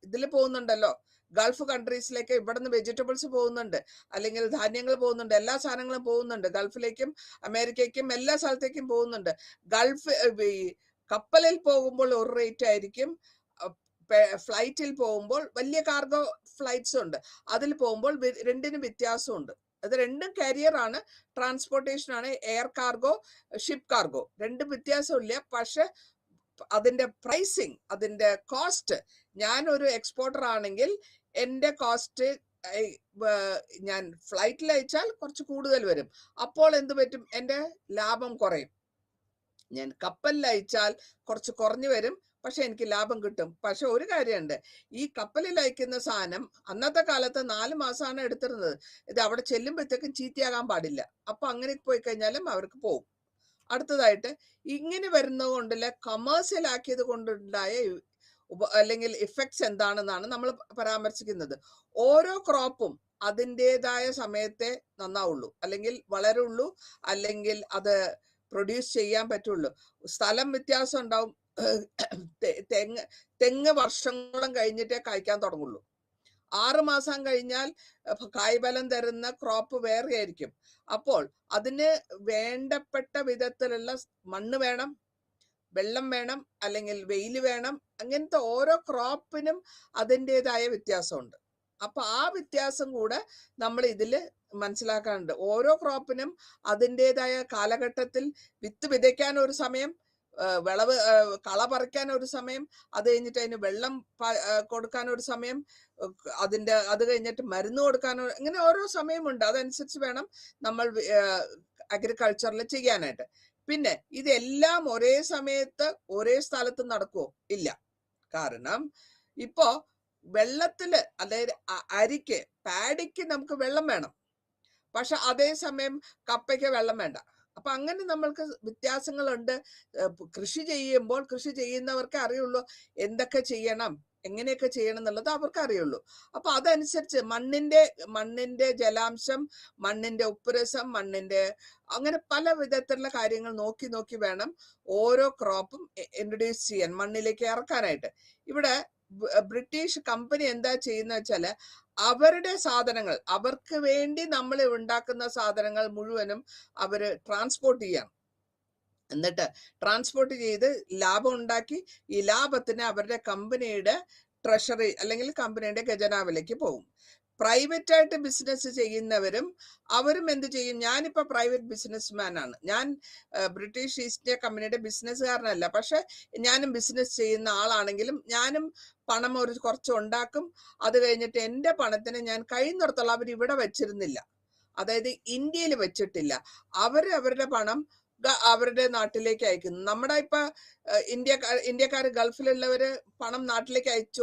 ഇതിൽ പോകുന്നുണ്ടല്ലോ, ഗൾഫ് കൺട്രീസിലേക്ക് ഇവിടുന്ന് വെജിറ്റബിൾസ് പോകുന്നുണ്ട്, അല്ലെങ്കിൽ ധാന്യങ്ങൾ പോകുന്നുണ്ട്, എല്ലാ സാധനങ്ങളും പോകുന്നുണ്ട്. ഗൾഫിലേക്കും അമേരിക്കയ്ക്കും എല്ലാ സ്ഥലത്തേക്കും പോകുന്നുണ്ട്. കപ്പലിൽ പോകുമ്പോൾ ഒരു റേറ്റ് ആയിരിക്കും, ഫ്ലൈറ്റിൽ പോകുമ്പോൾ വലിയ കാർഗോ ഫ്ലൈറ്റ്സ് ഉണ്ട്, അതിൽ പോകുമ്പോൾ രണ്ടിനും വ്യത്യാസമുണ്ട്. അത് രണ്ടും കാരിയർ ആണ്, ട്രാൻസ്പോർട്ടേഷൻ ആണ്. എയർ കാർഗോ, ഷിപ്പ് കാർഗോ രണ്ടും വ്യത്യാസമില്ല. പക്ഷെ അതിന്റെ പ്രൈസിങ്, അതിന്റെ കോസ്റ്റ്, ഞാൻ ഒരു എക്സ്പോർട്ടർ ആണെങ്കിൽ എന്റെ കോസ്റ്റ് ഞാൻ ഫ്ലൈറ്റിൽ അയച്ചാൽ കുറച്ച് കൂടുതൽ വരും. അപ്പോൾ എന്ത് പറ്റും, എന്റെ ലാഭം കുറയും. ഞാൻ കപ്പലിൽ അയച്ചാൽ കുറച്ച് കുറഞ്ഞു വരും, പക്ഷെ എനിക്ക് ലാഭം കിട്ടും. പക്ഷെ ഒരു കാര്യമുണ്ട്, ഈ കപ്പലിൽ അയക്കുന്ന സാധനം അന്നത്തെ കാലത്ത് 4 മാസമാണ് എടുത്തിരുന്നത്. ഇത് അവിടെ ചെല്ലുമ്പോഴത്തേക്കും ചീത്തയാകാൻ പാടില്ല. അപ്പൊ അങ്ങനെ പോയി കഴിഞ്ഞാലും അവർക്ക് പോകും. അടുത്തതായിട്ട്, ഇങ്ങനെ വരുന്നത് കൊണ്ടുള്ള കമേഴ്സ്യൽ ആക്കിയത് കൊണ്ടുണ്ടായ അല്ലെങ്കിൽ ഇഫക്ട്സ് എന്താണെന്നാണ് നമ്മൾ പരാമർശിക്കുന്നത്. ഓരോ ക്രോപ്പും അതിൻ്റെതായ സമയത്തെ നന്നാവുള്ളൂ, അല്ലെങ്കിൽ വളരുള്ളൂ, അല്ലെങ്കിൽ അത് പ്രൊഡ്യൂസ് ചെയ്യാൻ പറ്റുള്ളൂ. സ്ഥലം വ്യത്യാസം ഉണ്ടാവും. തെങ്ങ് വർഷങ്ങളും കഴിഞ്ഞിട്ടേ കായ്ക്കാൻ തുടങ്ങുള്ളൂ. 6 മാസം കഴിഞ്ഞാൽ കായ്ഫലം തരുന്ന ക്രോപ്പ് വേറെ ആയിരിക്കും. അപ്പോൾ അതിന് വേണ്ടപ്പെട്ട വിധത്തിലുള്ള മണ്ണ് വേണം, വെള്ളം വേണം, അല്ലെങ്കിൽ വെയിൽ വേണം. അങ്ങനത്തെ ഓരോ ക്രോപ്പിനും അതിൻ്റെതായ വ്യത്യാസമുണ്ട്. അപ്പൊ ആ വ്യത്യാസം കൂടെ നമ്മൾ ഇതിൽ മനസ്സിലാക്കാനുണ്ട്. ഓരോ ക്രോപ്പിനും അതിൻ്റെതായ കാലഘട്ടത്തിൽ വിത്ത് വിതയ്ക്കാൻ ഒരു സമയം, വിളവ് കള പറിക്കാൻ ഒരു സമയം, അത് കഴിഞ്ഞിട്ട് അതിന് വെള്ളം കൊടുക്കാൻ ഒരു സമയം, അത് കഴിഞ്ഞിട്ട് മരുന്ന് കൊടുക്കാനോ, ഇങ്ങനെ ഓരോ സമയമുണ്ട്. അതനുസരിച്ച് വേണം നമ്മൾ അഗ്രികൾച്ചറിൽ ചെയ്യാനായിട്ട്. പിന്നെ ഇതെല്ലാം ഒരേ സമയത്ത് ഒരേ സ്ഥലത്ത് നടക്കുമോ? ഇല്ല. കാരണം ഇപ്പോ വെള്ളത്തില്, അതായത് അരിക്ക്, പാഡിക്ക് നമുക്ക് വെള്ളം വേണം, പക്ഷെ അതേസമയം കപ്പയ്ക്ക് വെള്ളം വേണ്ട. അപ്പൊ അങ്ങനെ നമ്മൾക്ക് വ്യത്യാസങ്ങളുണ്ട്. കൃഷി ചെയ്യുമ്പോൾ കൃഷി ചെയ്യുന്നവർക്ക് അറിയുള്ളൂ എന്തൊക്കെ ചെയ്യണം, എങ്ങനെയൊക്കെ ചെയ്യണം എന്നുള്ളത് അവർക്ക് അറിയുള്ളൂ. അപ്പൊ അതനുസരിച്ച് മണ്ണിന്റെ ജലാംശം, മണ്ണിന്റെ ഉപ്പുരസം, അങ്ങനെ പല വിധത്തിലുള്ള കാര്യങ്ങൾ നോക്കി നോക്കി വേണം ഓരോ ക്രോപ്പും ഇൻട്രൊഡ്യൂസ് ചെയ്യാൻ, മണ്ണിലേക്ക് ഇറക്കാനായിട്ട്. ഇവിടെ ബ്രിട്ടീഷ് കമ്പനി എന്താ ചെയ്യുന്ന വെച്ചാല് അവരുടെ സാധനങ്ങൾ, അവർക്ക് വേണ്ടി നമ്മൾ ഉണ്ടാക്കുന്ന സാധനങ്ങൾ മുഴുവനും അവര് ട്രാൻസ്പോർട്ട് ചെയ്യാം. എന്നിട്ട് ട്രാൻസ്പോർട്ട് ചെയ്ത് ലാഭം ഉണ്ടാക്കി ഈ ലാഭത്തിന് അവരുടെ കമ്പനിയുടെ ട്രഷറി അല്ലെങ്കിൽ കമ്പനിയുടെ ഖജനാവിലേക്ക് പോകും. പ്രൈവറ്റ് ആയിട്ട് ബിസിനസ് ചെയ്യുന്നവരും അവരും എന്ത് ചെയ്യും? ഞാനിപ്പോ പ്രൈവറ്റ് ബിസിനസ്മാൻ ആണ്, ഞാൻ ബ്രിട്ടീഷ് ഈസ്റ്റ് ഇന്ത്യ കമ്പനിയുടെ ബിസിനസ്സുകാരനല്ല, പക്ഷെ ഞാനും ബിസിനസ് ചെയ്യുന്ന ആളാണെങ്കിലും ഞാനും പണം കുറച്ച് ഉണ്ടാക്കും. അത് കഴിഞ്ഞിട്ട് എന്റെ പണത്തിന് ഞാൻ കഴിയുന്നിടത്തോളം അവർ ഇവിടെ വെച്ചിരുന്നില്ല, അതായത് ഇന്ത്യയിൽ വെച്ചിട്ടില്ല. അവരുടെ പണം അവരുടെ നാട്ടിലേക്ക് അയക്കുന്നു. നമ്മുടെ ഇപ്പൊ ഇന്ത്യക്കാര് ഗൾഫിലുള്ളവര് പണം നാട്ടിലേക്ക് അയച്ചു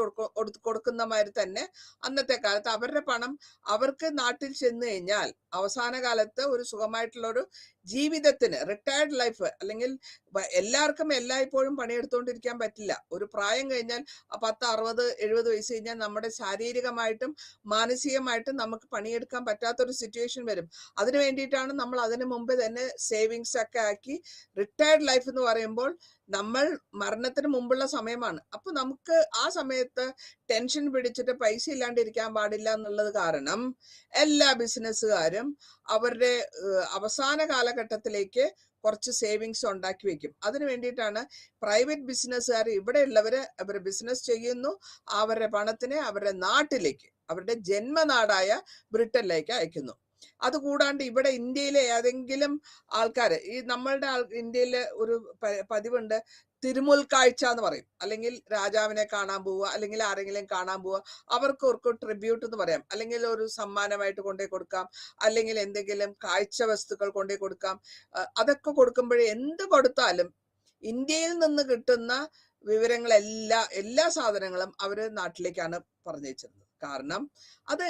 കൊടുക്കുന്ന മാതിരി തന്നെ അന്നത്തെ കാലത്ത് അവരുടെ പണം അവർക്ക് നാട്ടിൽ ചെന്ന് കഴിഞ്ഞാൽ അവസാന കാലത്ത് ഒരു സുഖമായിട്ടുള്ള ഒരു ജീവിതത്തിന്, റിട്ടയർഡ് ലൈഫ്, അല്ലെങ്കിൽ എല്ലാവർക്കും എല്ലായ്പ്പോഴും പണിയെടുത്തുകൊണ്ടിരിക്കാൻ പറ്റില്ല. ഒരു പ്രായം കഴിഞ്ഞാൽ 10, 60, 70 വയസ്സ് കഴിഞ്ഞാൽ നമ്മുടെ ശാരീരികമായിട്ടും മാനസികമായിട്ടും നമുക്ക് പണിയെടുക്കാൻ പറ്റാത്തൊരു സിറ്റുവേഷൻ വരും. അതിനു വേണ്ടിയിട്ടാണ് നമ്മൾ അതിനു മുമ്പ് തന്നെ സേവിങ്സ് ഒക്കെ ആക്കി, റിട്ടയർഡ് ലൈഫ് എന്ന് പറയുമ്പോൾ നമ്മൾ മരണത്തിന് മുമ്പുള്ള സമയമാണ്. അപ്പൊ നമുക്ക് ആ സമയത്ത് ടെൻഷൻ പിടിച്ചിട്ട് പൈസ ഇല്ലാണ്ടിരിക്കാൻ പാടില്ല എന്നുള്ളത് കാരണം എല്ലാ ബിസിനസ്സുകാരും അവരുടെ അവസാന കാലഘട്ടത്തിലേക്ക് കുറച്ച് സേവിങ്സ് ഉണ്ടാക്കി വെക്കും. അതിനു വേണ്ടിയിട്ടാണ് പ്രൈവറ്റ് ബിസിനസ്സുകാർ ഇവിടെയുള്ളവര് അവർ ബിസിനസ് ചെയ്യുന്നു, അവരുടെ പണത്തിനെ അവരുടെ നാട്ടിലേക്ക്, അവരുടെ ജന്മനാടായ ബ്രിട്ടനിലേക്ക് അയക്കുന്നു. അതുകൂടാണ്ട് ഇവിടെ ഇന്ത്യയിലെ ഏതെങ്കിലും ആൾക്കാര്, ഈ നമ്മളുടെ ഇന്ത്യയിലെ ഒരു പതിവുണ്ട്, തിരുമുൽക്കാഴ്ച എന്ന് പറയും, അല്ലെങ്കിൽ രാജാവിനെ കാണാൻ പോവുക, അല്ലെങ്കിൽ ആരെങ്കിലും കാണാൻ പോവുക, അവർക്ക് ട്രിബ്യൂട്ട് എന്ന് പറയാം, അല്ലെങ്കിൽ ഒരു സമ്മാനമായിട്ട് കൊണ്ടുപോയി കൊടുക്കാം, അല്ലെങ്കിൽ എന്തെങ്കിലും കാഴ്ച വസ്തുക്കൾ കൊണ്ടുപോയി കൊടുക്കാം. അതൊക്കെ കൊടുക്കുമ്പോഴേ എന്ത് കൊടുത്താലും ഇന്ത്യയിൽ നിന്ന് കിട്ടുന്ന എല്ലാ സാധനങ്ങളും അവര് നാട്ടിലേക്കാണ് പറഞ്ഞിരുന്നത്. കാരണം അത്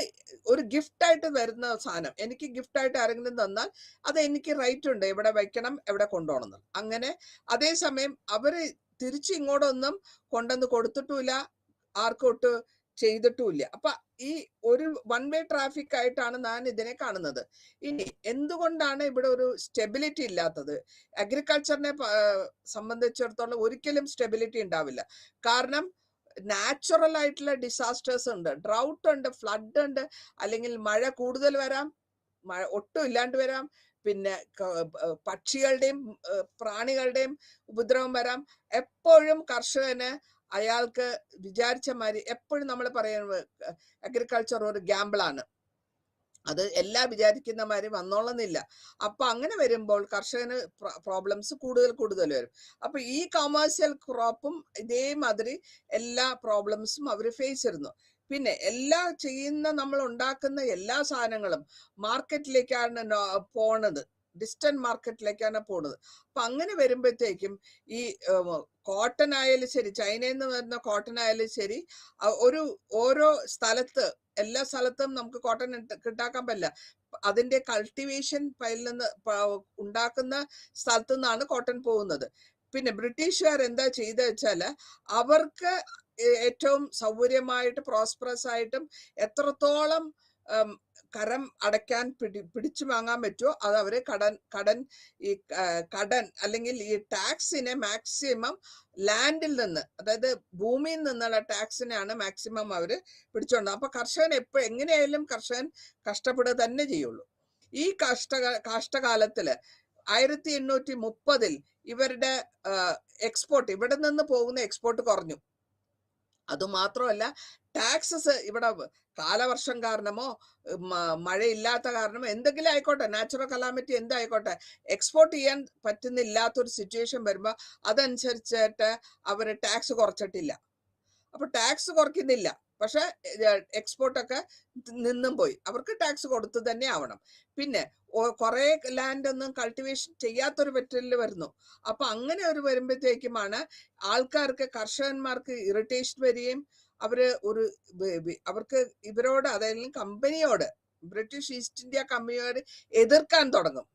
ഒരു ഗിഫ്റ്റായിട്ട് വരുന്ന സാധനം, എനിക്ക് ഗിഫ്റ്റായിട്ട് ആരെങ്കിലും തന്നാൽ അത് എനിക്ക് റൈറ്റ് ഉണ്ട് എവിടെ വയ്ക്കണം, എവിടെ കൊണ്ടുപോകണം. അങ്ങനെ അതേസമയം അവര് തിരിച്ചു ഇങ്ങോട്ടൊന്നും കൊണ്ടുവന്ന് കൊടുത്തിട്ടുമില്ല, ആർക്കൊട്ട് ചെയ്തിട്ടുമില്ല. അപ്പൊ ഈ ഒരു വൺ വേ ട്രാഫിക് ആയിട്ടാണ് ഞാൻ ഇതിനെ കാണുന്നത്. ഇനി എന്തുകൊണ്ടാണ് ഇവിടെ ഒരു സ്റ്റെബിലിറ്റി ഇല്ലാത്തത്? അഗ്രികൾച്ചറിനെ സംബന്ധിച്ചിടത്തോളം ഒരിക്കലും സ്റ്റെബിലിറ്റി ഉണ്ടാവില്ല. കാരണം നാച്ചുറൽ ആയിട്ടുള്ള ഡിസാസ്റ്റേഴ്സ് ഉണ്ട്, ഡ്രൗട്ട് ഉണ്ട്, ഫ്ലഡ് ഉണ്ട്, അല്ലെങ്കിൽ മഴ കൂടുതൽ വരാം, മഴ ഒട്ടും ഇല്ലാണ്ട് വരാം, പിന്നെ പക്ഷികളുടെയും പ്രാണികളുടെയും ഉപദ്രവം വരാം. എപ്പോഴും കർഷകന് അയാൾക്ക് വിചാരിച്ച മാതിരി, എപ്പോഴും നമ്മൾ പറയുന്നത് അഗ്രികൾച്ചർ ഒരു ഗാമ്പിളാണ്, അത് എല്ലാം വിചാരിക്കുന്ന മാതിരി വന്നോളുന്നില്ല. അപ്പൊ അങ്ങനെ വരുമ്പോൾ കർഷകന് പ്രോബ്ലംസ് കൂടുതൽ വരും. അപ്പൊ ഈ കൊമേഴ്സ്യൽ ക്രോപ്പും ഇതേമാതിരി എല്ലാ പ്രോബ്ലംസും അവർ ഫേസ് ചെയ്യുന്നു. പിന്നെ നമ്മൾ ഉണ്ടാക്കുന്ന എല്ലാ സാധനങ്ങളും മാർക്കറ്റിലേക്കാണ് പോണത്, ഡിസ്റ്റന്റ് മാർക്കറ്റിലേക്കാണ് പോണത്. അപ്പൊ അങ്ങനെ വരുമ്പോഴത്തേക്കും ഈ കോട്ടൺ ആയാലും ശരി, ചൈനയിൽ നിന്ന് വരുന്ന കോട്ടൺ ആയാലും ശരി, ഓരോ എല്ലാ സ്ഥലത്തും നമുക്ക് കോട്ടൺ കിട്ടാക്കാൻ പറ്റില്ല. അതിന്റെ കൾട്ടിവേഷൻ പൈലിൽ നിന്ന് ഉണ്ടാക്കുന്ന സ്ഥലത്തു നിന്നാണ് കോട്ടൺ പോകുന്നത്. പിന്നെ ബ്രിട്ടീഷുകാർ എന്താ ചെയ്ത വെച്ചാല് അവർക്ക് ഏറ്റവും സൗകര്യമായിട്ട് പ്രോസ്പറസ് ആയിട്ടും എത്രത്തോളം കരം അടയ്ക്കാൻ പിടിച്ചു വാങ്ങാൻ പറ്റുമോ അത് അവര് കടൻ അല്ലെങ്കിൽ ഈ ടാക്സിനെ മാക്സിമം ലാൻഡിൽ നിന്ന്, അതായത് ഭൂമിയിൽ നിന്നുള്ള ടാക്സിനെയാണ് മാക്സിമം അവര് പിടിച്ചോണ്ടത്. അപ്പൊ കർഷകൻ എങ്ങനെയായാലും കർഷകൻ കഷ്ടപ്പെടുക തന്നെ ചെയ്യുള്ളൂ. ഈ കഷ്ടകാലത്തില് 1830 ഇവരുടെ എക്സ്പോർട്ട്, ഇവിടെ നിന്ന് പോകുന്ന എക്സ്പോർട്ട് കുറഞ്ഞു. അതുമാത്രമല്ല ടാക്സസ് ഇവിടെ കാലവർഷം കാരണമോ മഴയില്ലാത്ത കാരണമോ എന്തെങ്കിലും ആയിക്കോട്ടെ, നാച്ചുറൽ കലാമിറ്റി എന്തായിക്കോട്ടെ, എക്സ്പോർട്ട് ചെയ്യാൻ പറ്റുന്നില്ലാത്തൊരു സിറ്റുവേഷൻ വരുമ്പോൾ അതനുസരിച്ചിട്ട് അവർ ടാക്സ് കുറച്ചിട്ടില്ല. അപ്പൊ ടാക്സ് കുറയ്ക്കുന്നില്ല, പക്ഷെ എക്സ്പോർട്ടൊക്കെ നിന്നും പോയി, അവർക്ക് ടാക്സ് കൊടുത്തു തന്നെ ആവണം. പിന്നെ കുറെ ലാൻഡ് ഒന്നും കൾട്ടിവേഷൻ ചെയ്യാത്തൊരു പറ്റലിൽ വരുന്നു. അപ്പൊ അങ്ങനെ ഒരു വരുമ്പോഴത്തേക്കുമാണ് ആൾക്കാർക്ക്, കർഷകന്മാർക്ക് ഇറിറ്റേഷൻ വരികയും അവർക്ക് ഇവരോട്, അതായത് കമ്പനിയോട്, ബ്രിട്ടീഷ് ഈസ്റ്റ് ഇന്ത്യ കമ്പനിയോട് എതിർക്കാൻ തുടങ്ങും.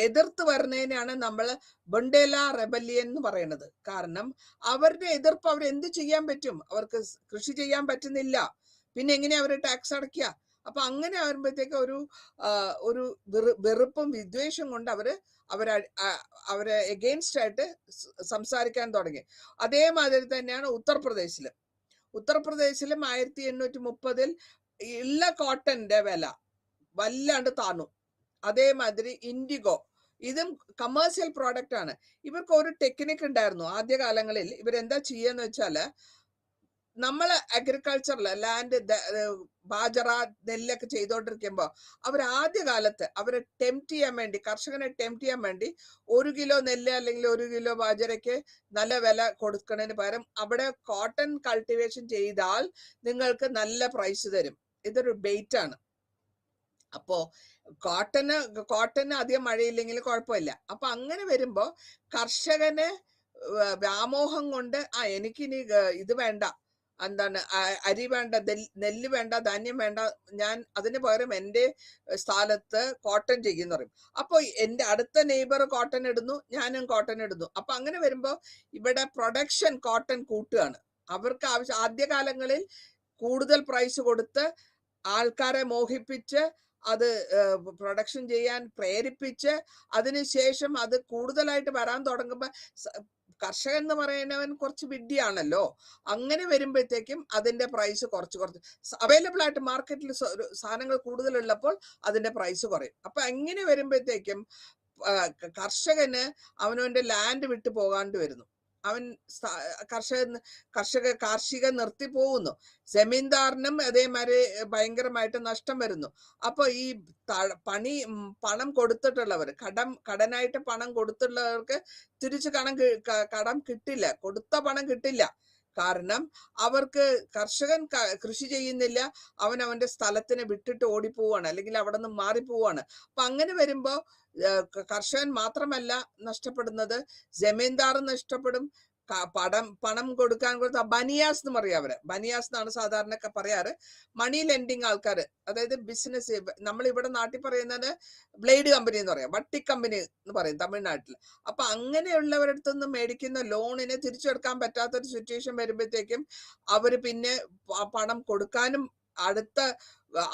എതിർത്ത് വരുന്നതിനാണ് നമ്മൾ ബണ്ടേല റെബല്യൻ എന്ന് പറയുന്നത്. കാരണം അവരുടെ എതിർപ്പ് അവരെന്ത് ചെയ്യാൻ പറ്റും? അവർക്ക് കൃഷി ചെയ്യാൻ പറ്റുന്നില്ല, പിന്നെ എങ്ങനെയാ അവർ ടാക്സ് അടയ്ക്കുക? അപ്പൊ അങ്ങനെ വരുമ്പോഴത്തേക്ക് ഒരു വെറുപ്പും വിദ്വേഷം കൊണ്ട് അവരെ എഗെയിൻസ്റ്റ് ആയിട്ട് സംസാരിക്കാൻ തുടങ്ങി. അതേമാതിരി തന്നെയാണ് ഉത്തർപ്രദേശിലും 1830 ഉള്ള കോട്ടന്റെ വില വല്ലാണ്ട് താണു. അതേമാതിരി ഇൻഡിഗോ, ഇതും കമേഴ്സ്യൽ പ്രോഡക്റ്റ് ആണ്. ഇവർക്ക് ഒരു ടെക്നിക്ക് ഉണ്ടായിരുന്നു ആദ്യകാലങ്ങളിൽ. ഇവരെന്താ ചെയ്യാന്ന് വെച്ചാല്, നമ്മള് അഗ്രികൾച്ചറിൽ ലാൻഡ് ബാജറ നെല്ലൊക്കെ ചെയ്തോണ്ടിരിക്കുമ്പോ ആദ്യകാലത്ത് അവരെ ടെംപ്റ്റ് ചെയ്യാൻ വേണ്ടി, കർഷകനെ ടെംപ്റ്റ് ചെയ്യാൻ വേണ്ടി 1 കിലോ നെല്ല് അല്ലെങ്കിൽ 1 കിലോ ബാജറയ്ക്ക് നല്ല വില കൊടുക്കുന്നതിന് പകരം അവിടെ കോട്ടൺ കൾട്ടിവേഷൻ ചെയ്താൽ നിങ്ങൾക്ക് നല്ല പ്രൈസ് തരും. ഇതൊരു ബെയ്റ്റ് ആണ്. അപ്പോ കോട്ടന് അധികം മഴയില്ലെങ്കിൽ കുഴപ്പമില്ല. അപ്പൊ അങ്ങനെ വരുമ്പോ കർഷകന് വ്യാമോഹം കൊണ്ട് എനിക്കിനി ഇത് വേണ്ട, എന്താണ് അരി വേണ്ട, നെല്ല് വേണ്ട, ധാന്യം വേണ്ട, ഞാൻ അതിന് പകരം എൻ്റെ സ്ഥലത്ത് കോട്ടൺ ചെയ്യുന്ന പറയും. അപ്പൊ എൻ്റെ അടുത്ത നെയ്ബർ കോട്ടൺ ഇടുന്നു, ഞാനും കോട്ടൺ ഇടുന്നു. അപ്പൊ അങ്ങനെ വരുമ്പോ ഇവിടെ പ്രൊഡക്ഷൻ കോട്ടൺ കൂട്ടുകയാണ്. അവർക്ക് ആദ്യകാലങ്ങളിൽ കൂടുതൽ പ്രൈസ് കൊടുത്ത് ആൾക്കാരെ മോഹിപ്പിച്ച് അത് പ്രൊഡക്ഷൻ ചെയ്യാൻ പ്രേരിപ്പിച്ച് അതിനുശേഷം അത് കൂടുതലായിട്ട് വരാൻ തുടങ്ങുമ്പോ കർഷകൻ എന്ന് പറയുന്നവൻ കുറച്ച് വിഡ്ഢിയാണല്ലോ. അങ്ങനെ വരുമ്പോഴത്തേക്കും അതിന്റെ പ്രൈസ് കുറച്ച് അവൈലബിൾ ആയിട്ട് മാർക്കറ്റിൽ സാധനങ്ങൾ കൂടുതലുള്ളപ്പോൾ അതിന്റെ പ്രൈസ് കുറയും. അപ്പൊ അങ്ങനെ വരുമ്പോഴത്തേക്കും കർഷകന് അവനവന്റെ ലാൻഡ് വിട്ടു പോകാണ്ട് വരുന്നു. അവൻ കാർഷിക നിർത്തി പോകുന്നു. ജമീന്ദാറിനും അതേമാതിരി ഭയങ്കരമായിട്ട് നഷ്ടം വരുന്നു. അപ്പൊ ഈ പണം കൊടുത്തിട്ടുള്ളവർ, കടനായിട്ട് പണം കൊടുത്തിട്ടുള്ളവർക്ക് തിരിച്ച് കടം കിട്ടില്ല, കൊടുത്ത പണം കിട്ടില്ല. കാരണം അവർക്ക് കർഷകൻ കൃഷി ചെയ്യുന്നില്ല, അവന്റെ സ്ഥലത്തിനെ വിട്ടിട്ട് ഓടിപ്പോവാണ്, അല്ലെങ്കിൽ അവിടെ നിന്ന് മാറിപ്പോവാണ്. അപ്പൊ അങ്ങനെ വരുമ്പോ കർഷകൻ മാത്രമല്ല നഷ്ടപ്പെടുന്നത്, ജമീന്ദാറും നഷ്ടപ്പെടും. പണം കൊടുക്കാൻ കൊടുത്ത ബനിയാസ് എന്ന് പറയാം. ബനിയാസ് എന്നാണ് സാധാരണ പറയാറ്. മണി ലെൻഡിങ് ആൾക്കാർ, അതായത് ബിസിനസ്, നമ്മൾ ഇവിടെ നാട്ടിൽ പറയുന്നത് ബ്ലേഡ് കമ്പനി എന്ന് പറയാം, വട്ടി കമ്പനി എന്ന് പറയും തമിഴ്നാട്ടിൽ. അപ്പൊ അങ്ങനെയുള്ളവരടുത്തൊന്നും മേടിക്കുന്ന ലോണിനെ തിരിച്ചെടുക്കാൻ പറ്റാത്തൊരു സിറ്റുവേഷൻ വരുമ്പോഴത്തേക്കും അവര് പിന്നെ പണം കൊടുക്കാനും അടുത്ത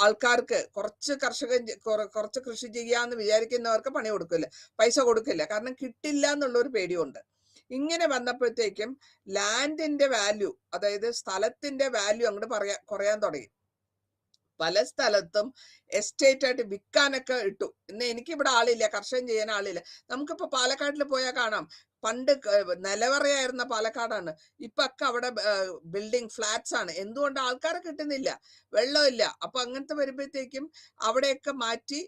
ആൾക്കാർക്ക്, കുറച്ച് കൃഷി ചെയ്യാന്ന് വിചാരിക്കുന്നവർക്ക് പണി കൊടുക്കില്ല, പൈസ കൊടുക്കില്ല. കാരണം കിട്ടില്ല എന്നുള്ള ഒരു പേടിയുണ്ട്. ഇങ്ങനെ വന്നപ്പോഴത്തേക്കും ലാൻഡിന്റെ വാല്യൂ, അതായത് സ്ഥലത്തിന്റെ വാല്യൂ അങ്ങോട്ട് കുറയാൻ തുടങ്ങി. പല സ്ഥലത്തും എസ്റ്റേറ്റ് ആയിട്ട് വിൽക്കാനൊക്കെ ഇട്ടു. ഇന്ന് എനിക്കിവിടെ ആളില്ല, കർഷകം ചെയ്യാൻ ആളില്ല. നമുക്കിപ്പോ പാലക്കാട്ടിൽ പോയാൽ കാണാം, പണ്ട് നിലവറയായിരുന്ന പാലക്കാടാണ്, ഇപ്പൊ ഒക്കെ അവിടെ ബിൽഡിംഗ് ഫ്ലാറ്റ്സ് ആണ്. എന്തുകൊണ്ട്? ആൾക്കാരെ കിട്ടുന്നില്ല, വെള്ളമില്ല. അപ്പൊ അങ്ങനത്തെ വരുമ്പോഴത്തേക്കും അവിടെയൊക്കെ മാറ്റി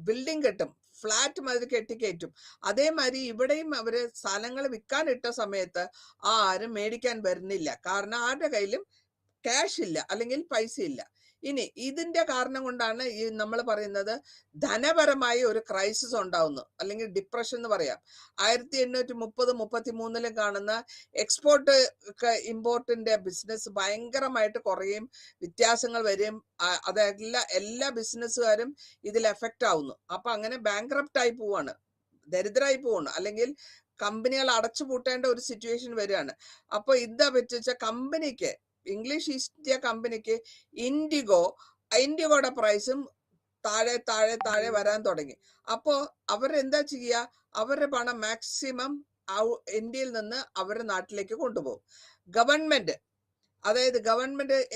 ബിൽഡിംഗ് കെട്ടും, ഫ്ലാറ്റ് മാതിരി കെട്ടിക്കയറ്റും. അതേമാതിരി ഇവിടെയും അവര് സ്ഥലങ്ങൾ വിൽക്കാനിട്ട സമയത്ത് ആരും മേടിക്കാൻ വരുന്നില്ല. കാരണം ആരുടെ കയ്യിലും ക്യാഷ് ഇല്ല, അല്ലെങ്കിൽ പൈസ ഇല്ല. ഇനി ഇതിന്റെ കാരണം കൊണ്ടാണ് ഈ നമ്മൾ പറയുന്നത് ധനപരമായ ഒരു ക്രൈസിസ് ഉണ്ടാവുന്നു, അല്ലെങ്കിൽ ഡിപ്രഷൻ എന്ന് പറയാം. 1830-33 കാണുന്ന എക്സ്പോർട്ട് ഇമ്പോർട്ടിന്റെ ബിസിനസ് ഭയങ്കരമായിട്ട് കുറയും, വ്യത്യാസങ്ങൾ വരും. എല്ലാ ബിസിനസ്സുകാരും ഇതിൽ എഫക്റ്റ് ആവുന്നു. അപ്പൊ അങ്ങനെ ബാങ്ക്രപ്റ്റ് ആയി പോവാണ്, ദരിദ്രമായി പോവാണ്, അല്ലെങ്കിൽ കമ്പനികൾ അടച്ചുപൂട്ടേണ്ട ഒരു സിറ്റുവേഷൻ വരികയാണ്. അപ്പൊ ഇതാ പറ്റിച്ച കമ്പനിക്ക്, ഇംഗ്ലീഷ് ഈസ്റ്റ് ഇന്ത്യ കമ്പനിക്ക് ഇൻഡിഗോയുടെ പ്രൈസും താഴെ വരാൻ തുടങ്ങി. അപ്പോ അവരെന്താ ചെയ്യുക? അവരുടെ പണം മാക്സിമം ഇന്ത്യയിൽ നിന്ന് അവരുടെ നാട്ടിലേക്ക് കൊണ്ടുപോകും. ഗവൺമെന്റ്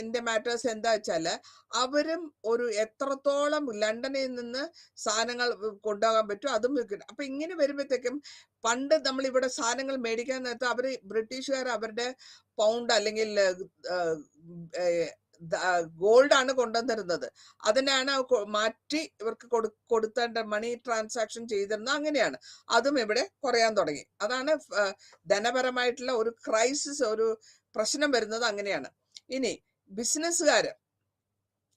എന്റെ മാറ്റേഴ്സ് എന്താ വെച്ചാല്, അവരും ഒരു എത്രത്തോളം ലണ്ടനിൽ നിന്ന് സാധനങ്ങൾ കൊണ്ടുപോകാൻ പറ്റും അതും കിട്ടും. അപ്പൊ ഇങ്ങനെ വരുമ്പോഴത്തേക്കും പണ്ട് നമ്മൾ ഇവിടെ സാധനങ്ങൾ മേടിക്കാൻ നേരത്ത് ബ്രിട്ടീഷുകാർ അവരുടെ പൗണ്ട് അല്ലെങ്കിൽ ഗോൾഡ് ആണ് കൊണ്ടുവന്നിരുന്നത്. അതിനാണ് മാറ്റി ഇവർക്ക് കൊടുത്തേണ്ട മണി ട്രാൻസാക്ഷൻ ചെയ്തിരുന്നത്. അങ്ങനെയാണ് അതും ഇവിടെ കുറയാൻ തുടങ്ങി. അതാണ് ധനപരമായിട്ടുള്ള ഒരു ക്രൈസിസ്, ഒരു പ്രശ്നം വരുന്നത് അങ്ങനെയാണ്. ഇനി ബിസിനസ്സുകാര്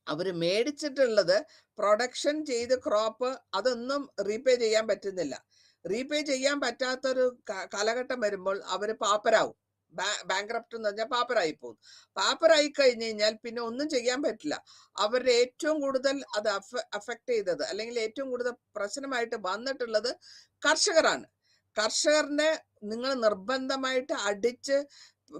അവര് മേടിച്ചിട്ടുള്ളത്, പ്രൊഡക്ഷൻ ചെയ്ത് ക്രോപ്പ് അതൊന്നും റീപേ ചെയ്യാൻ പറ്റുന്നില്ല. റീപേ ചെയ്യാൻ പറ്റാത്തൊരു കാലഘട്ടം വരുമ്പോൾ അവര് പാപ്പരാവും. ബാങ്ക്രപ്റ്റ് എന്ന് പറഞ്ഞാൽ പാപ്പരായി പോകും. പാപ്പരായി കഴിഞ്ഞു കഴിഞ്ഞാൽ പിന്നെ ഒന്നും ചെയ്യാൻ പറ്റില്ല. അവരുടെ ഏറ്റവും കൂടുതൽ അത് അഫക്ട് ചെയ്തത് അല്ലെങ്കിൽ ഏറ്റവും കൂടുതൽ പ്രശ്നമായിട്ട് വന്നിട്ടുള്ളത് കർഷകരാണ്. കർഷകറിനെ നിങ്ങൾ നിർബന്ധമായിട്ട് അടിച്ച്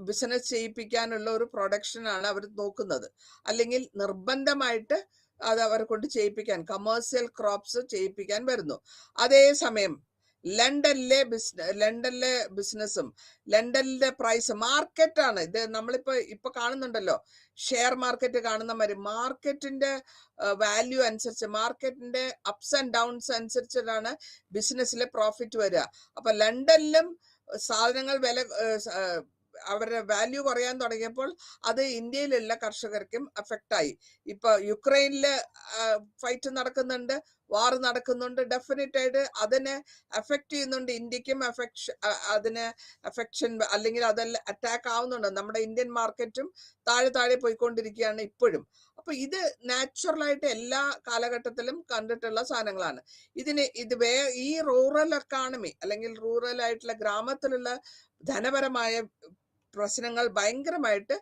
ബിസിനസ് ചെയ്യിപ്പിക്കാനുള്ള ഒരു പ്രൊഡക്ഷനാണ് അവർ നോക്കുന്നത്. അല്ലെങ്കിൽ നിർബന്ധമായിട്ട് അത് അവരെ കൊണ്ട് ചെയ്യിപ്പിക്കാൻ, കമേഴ്സ്യൽ ക്രോപ്സ് ചെയ്യിപ്പിക്കാൻ വരുന്നു. അതേസമയം ലണ്ടനിലെ ബിസിനസ്സും ലണ്ടനിലെ പ്രൈസ് മാർക്കറ്റാണ് ഇത്. ഇപ്പൊ കാണുന്നുണ്ടല്ലോ, ഷെയർ മാർക്കറ്റ് കാണുന്ന മാതിരി മാർക്കറ്റിന്റെ വാല്യൂ അനുസരിച്ച്, മാർക്കറ്റിന്റെ അപ്സ് ആൻഡ് ഡൗൺസ് അനുസരിച്ചിട്ടാണ് ബിസിനസ്സിലെ പ്രോഫിറ്റ് വരിക. അപ്പൊ ലണ്ടനിലും സാധനങ്ങൾ അവരുടെ വാല്യൂ കുറയാൻ തുടങ്ങിയപ്പോൾ അത് ഇന്ത്യയിലുള്ള കർഷകർക്കും അഫക്റ്റ് ആയി. ഇപ്പൊ യുക്രൈനില് ഫൈറ്റ് നടക്കുന്നുണ്ട്, വാർ നടക്കുന്നുണ്ട്. ഡെഫിനറ്റ് ആയിട്ട് അതിനെ അഫക്റ്റ് ചെയ്യുന്നുണ്ട്. ഇന്ത്യക്കും അതിന് അഫക്ഷൻ അല്ലെങ്കിൽ അതെല്ലാം അറ്റാക്ക് ആവുന്നുണ്ട്. നമ്മുടെ ഇന്ത്യൻ മാർക്കറ്റും താഴെ പോയിക്കൊണ്ടിരിക്കുകയാണ് ഇപ്പോഴും. അപ്പൊ ഇത് നാച്ചുറലായിട്ട് എല്ലാ കാലഘട്ടത്തിലും കണ്ടിട്ടുള്ള സാധനങ്ങളാണ്. ഈ റൂറൽ എക്കോണമി അല്ലെങ്കിൽ റൂറൽ ആയിട്ടുള്ള ഗ്രാമത്തിലുള്ള ധനപരമായ പ്രശ്നങ്ങൾ ഭയങ്കരമായിട്ട്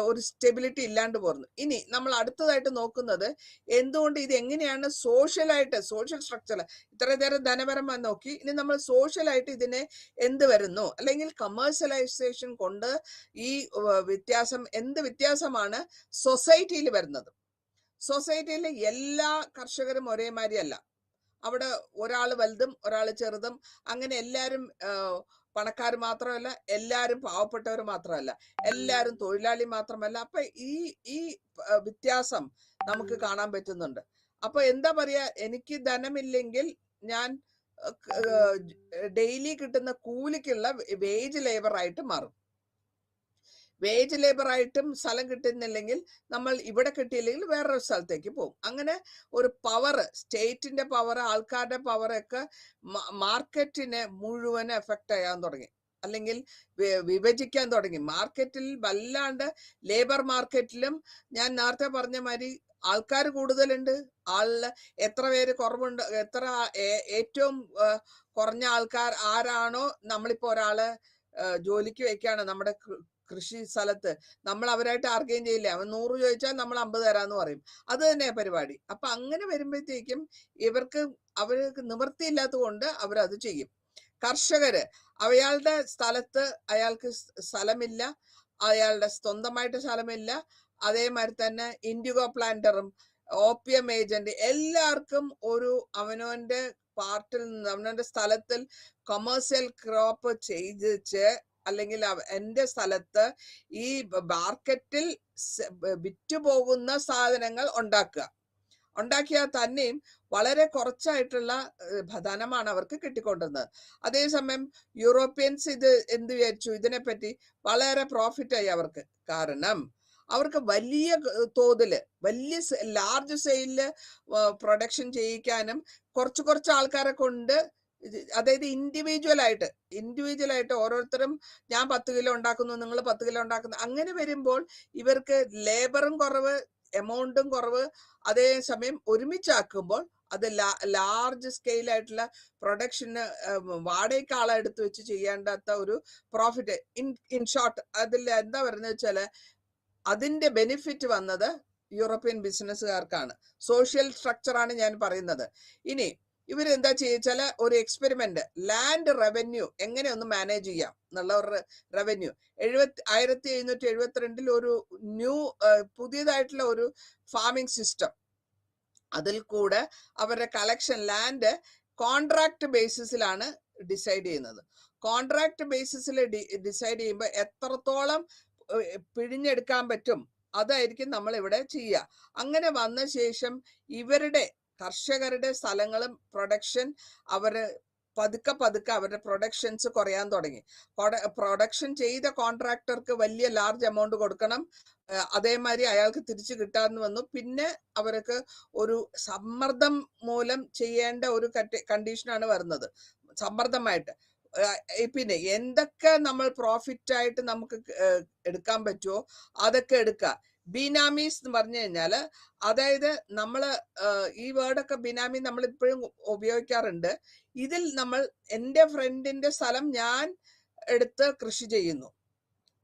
ഒരു സ്റ്റെബിലിറ്റി ഇല്ലാണ്ട് പോകുന്നു. ഇനി നമ്മൾ അടുത്തതായിട്ട് നോക്കുന്നത് എന്തുകൊണ്ട് ഇത് എങ്ങനെയാണ് സോഷ്യൽ സ്ട്രക്ചർ ഇത്ര നേരം ധനപരമായി നോക്കി. ഇനി നമ്മൾ സോഷ്യലായിട്ട് ഇതിനെ എന്ത് വരുന്നു, അല്ലെങ്കിൽ കമേഴ്സ്യലൈസേഷൻ കൊണ്ട് ഈ എന്ത് വ്യത്യാസമാണ് സൊസൈറ്റിയിൽ വരുന്നത്. സൊസൈറ്റിയിൽ എല്ലാ കർഷകരും ഒരേമാതിരി അല്ല. അവിടെ ഒരാൾ വലുതും ഒരാൾ ചെറുതും, അങ്ങനെ എല്ലാവരും പണക്കാർ മാത്രമല്ല, എല്ലാവരും പാവപ്പെട്ടവർ മാത്രമല്ല, എല്ലാവരും തൊഴിലാളി മാത്രമല്ല. അപ്പൊ ഈ വ്യത്യാസം നമുക്ക് കാണാൻ പറ്റുന്നുണ്ട്. അപ്പൊ എന്താ പറയാ, എനിക്ക് ധനമില്ലെങ്കിൽ ഞാൻ ഡെയിലി കിട്ടുന്ന കൂലിക്കുള്ള വേജ് ലേബർ ആയിട്ട് മാറും. വേജ് ലേബർ ആയിട്ടും സ്ഥലം കിട്ടുന്നില്ലെങ്കിൽ നമ്മൾ ഇവിടെ കിട്ടിയില്ലെങ്കിൽ വേറൊരു സ്ഥലത്തേക്ക് പോകും. അങ്ങനെ ഒരു പവർ, സ്റ്റേറ്റിന്റെ പവർ, ആൾക്കാരുടെ പവറൊക്കെ മാർക്കറ്റിനെ മുഴുവൻ എഫക്റ്റ് ചെയ്യാൻ തുടങ്ങി, അല്ലെങ്കിൽ വിഭജിക്കാൻ തുടങ്ങി. മാർക്കറ്റിൽ വല്ലാണ്ട് ലേബർ മാർക്കറ്റിലും ഞാൻ നേരത്തെ പറഞ്ഞ മാതിരി ആൾക്കാർ കൂടുതലുണ്ട്. എത്ര പേര് കുറവുണ്ട്, ഏറ്റവും കുറഞ്ഞ ആൾക്കാർ ആരാണോ, നമ്മളിപ്പോ ഒരാള് ജോലിക്ക് വെക്കാണ് നമ്മുടെ കൃഷി സ്ഥലത്ത്, നമ്മൾ അവരായിട്ട് ആർഗ്യം ചെയ്യില്ല. അവൻ 100 ചോദിച്ചാൽ നമ്മൾ 50 തരാന്ന് പറയും. അത് തന്നെയാ പരിപാടി. അപ്പൊ അങ്ങനെ വരുമ്പോഴത്തേക്കും അവർക്ക് നിവൃത്തിയില്ലാത്തത് കൊണ്ട് അവരത് ചെയ്യും. കർഷകര് അയാളുടെ സ്ഥലത്ത് അയാൾക്ക് സ്ഥലമില്ല, അയാളുടെ സ്വന്തമായിട്ട് സ്ഥലമില്ല. അതേമാതിരി തന്നെ ഇൻഡിഗോ പ്ലാന്ററും ഓപ്പിയം ഏജന്റ് എല്ലാവർക്കും അവനവന്റെ പാർട്ടിൽ നിന്ന്, അവനവന്റെ സ്ഥലത്തിൽ കൊമേഴ്സ്യൽ ക്രോപ്പ് ചെയ്യിച്ച്, അല്ലെങ്കിൽ എന്റെ സ്ഥലത്ത് ഈ മാർക്കറ്റിൽ വിറ്റുപോകുന്ന സാധനങ്ങൾ ഉണ്ടാക്കിയാൽ തന്നെയും വളരെ കുറച്ചായിട്ടുള്ള ധനമാണ് അവർക്ക് കിട്ടിക്കൊണ്ടിരുന്നത്. അതേസമയം യൂറോപ്യൻസ് ഇത് എന്ത് വിചാരിച്ചു, ഇതിനെപ്പറ്റി വളരെ പ്രോഫിറ്റ് ആയി അവർക്ക്. കാരണം അവർക്ക് വലിയ തോതില്, ലാർജ് സ്കെയിലില് പ്രൊഡക്ഷൻ ചെയ്യിക്കാനും കുറച്ച് ആൾക്കാരെ കൊണ്ട്, അതായത് ഇൻഡിവിജ്വൽ ആയിട്ട് ഓരോരുത്തരും ഞാൻ 10 കിലോ ഉണ്ടാക്കുന്നു, നിങ്ങൾ 10 കിലോ ഉണ്ടാക്കുന്നു, അങ്ങനെ വരുമ്പോൾ ഇവർക്ക് ലേബറും കുറവ്, എമൗണ്ടും കുറവ്. അതേസമയം ഒരുമിച്ചാക്കുമ്പോൾ അത് ലാർജ് സ്കെയിൽ ആയിട്ടുള്ള പ്രൊഡക്ഷന് വാടകയ്ക്ക് ആളെ എടുത്ത് വെച്ച് ചെയ്യേണ്ടാത്ത ഒരു പ്രോഫിറ്റ്. ഇൻ ഷോർട്ട് അതിൽ എന്താ പറയുന്നത് വെച്ചാല്, അതിന്റെ ബെനിഫിറ്റ് വന്നത് യൂറോപ്യൻ ബിസിനസ്സുകാർക്കാണ്. സോഷ്യൽ സ്ട്രക്ചറാണ് ഞാൻ പറയുന്നത്. ഇനി ഇവരെന്താ ചെയ്യിച്ചാല്, ഒരു എക്സ്പെരിമെന്റ്, ലാൻഡ് റവന്യൂ എങ്ങനെ ഒന്ന് മാനേജ് ചെയ്യാം എന്നുള്ള ഒരു റവന്യൂ 1772 ഒരു പുതിയതായിട്ടുള്ള ഒരു ഫാമിംഗ് സിസ്റ്റം, അതിൽ കൂടെ അവരുടെ കളക്ഷൻ ലാൻഡ് കോൺട്രാക്ട് ബേസിസിലാണ് ഡിസൈഡ് ചെയ്യുന്നത്. കോൺട്രാക്ട് ബേസിസിൽ ഡിസൈഡ് ചെയ്യുമ്പോൾ എത്രത്തോളം പിഴിഞ്ഞെടുക്കാൻ പറ്റും അതായിരിക്കും നമ്മൾ ഇവിടെ ചെയ്യുക. അങ്ങനെ വന്ന ശേഷം കർഷകരുടെ സ്ഥലങ്ങളും പ്രൊഡക്ഷൻ പതുക്കെ അവരുടെ പ്രൊഡക്ഷൻസ് കുറയാൻ തുടങ്ങി. പ്രൊഡക്ഷൻ ചെയ്ത കോൺട്രാക്ടർക്ക് വലിയ ലാർജ് എമൗണ്ട് കൊടുക്കണം, അതേമാതിരി അയാൾക്ക് തിരിച്ചു കിട്ടാന്ന് വന്നു. പിന്നെ അവർക്ക് ഒരു സമ്മർദ്ദം മൂലം ചെയ്യേണ്ട ഒരു കണ്ടീഷനാണ് വരുന്നത്, സമ്മർദ്ദമായിട്ട്. പിന്നെ എന്തൊക്കെ നമ്മൾ പ്രോഫിറ്റ് ആയിട്ട് നമുക്ക് എടുക്കാൻ പറ്റുമോ അതൊക്കെ എടുക്കുക. ബിനാമീസ് എന്ന് പറഞ്ഞു കഴിഞ്ഞാല്, അതായത് നമ്മള് ഈ വേർഡൊക്കെ ബിനാമി നമ്മൾ ഇപ്പോഴും ഉപയോഗിക്കാറുണ്ട്. ഇതിൽ നമ്മൾ എന്റെ ഫ്രണ്ടിന്റെ സ്ഥലം ഞാൻ എടുത്ത് കൃഷി ചെയ്യുന്നു,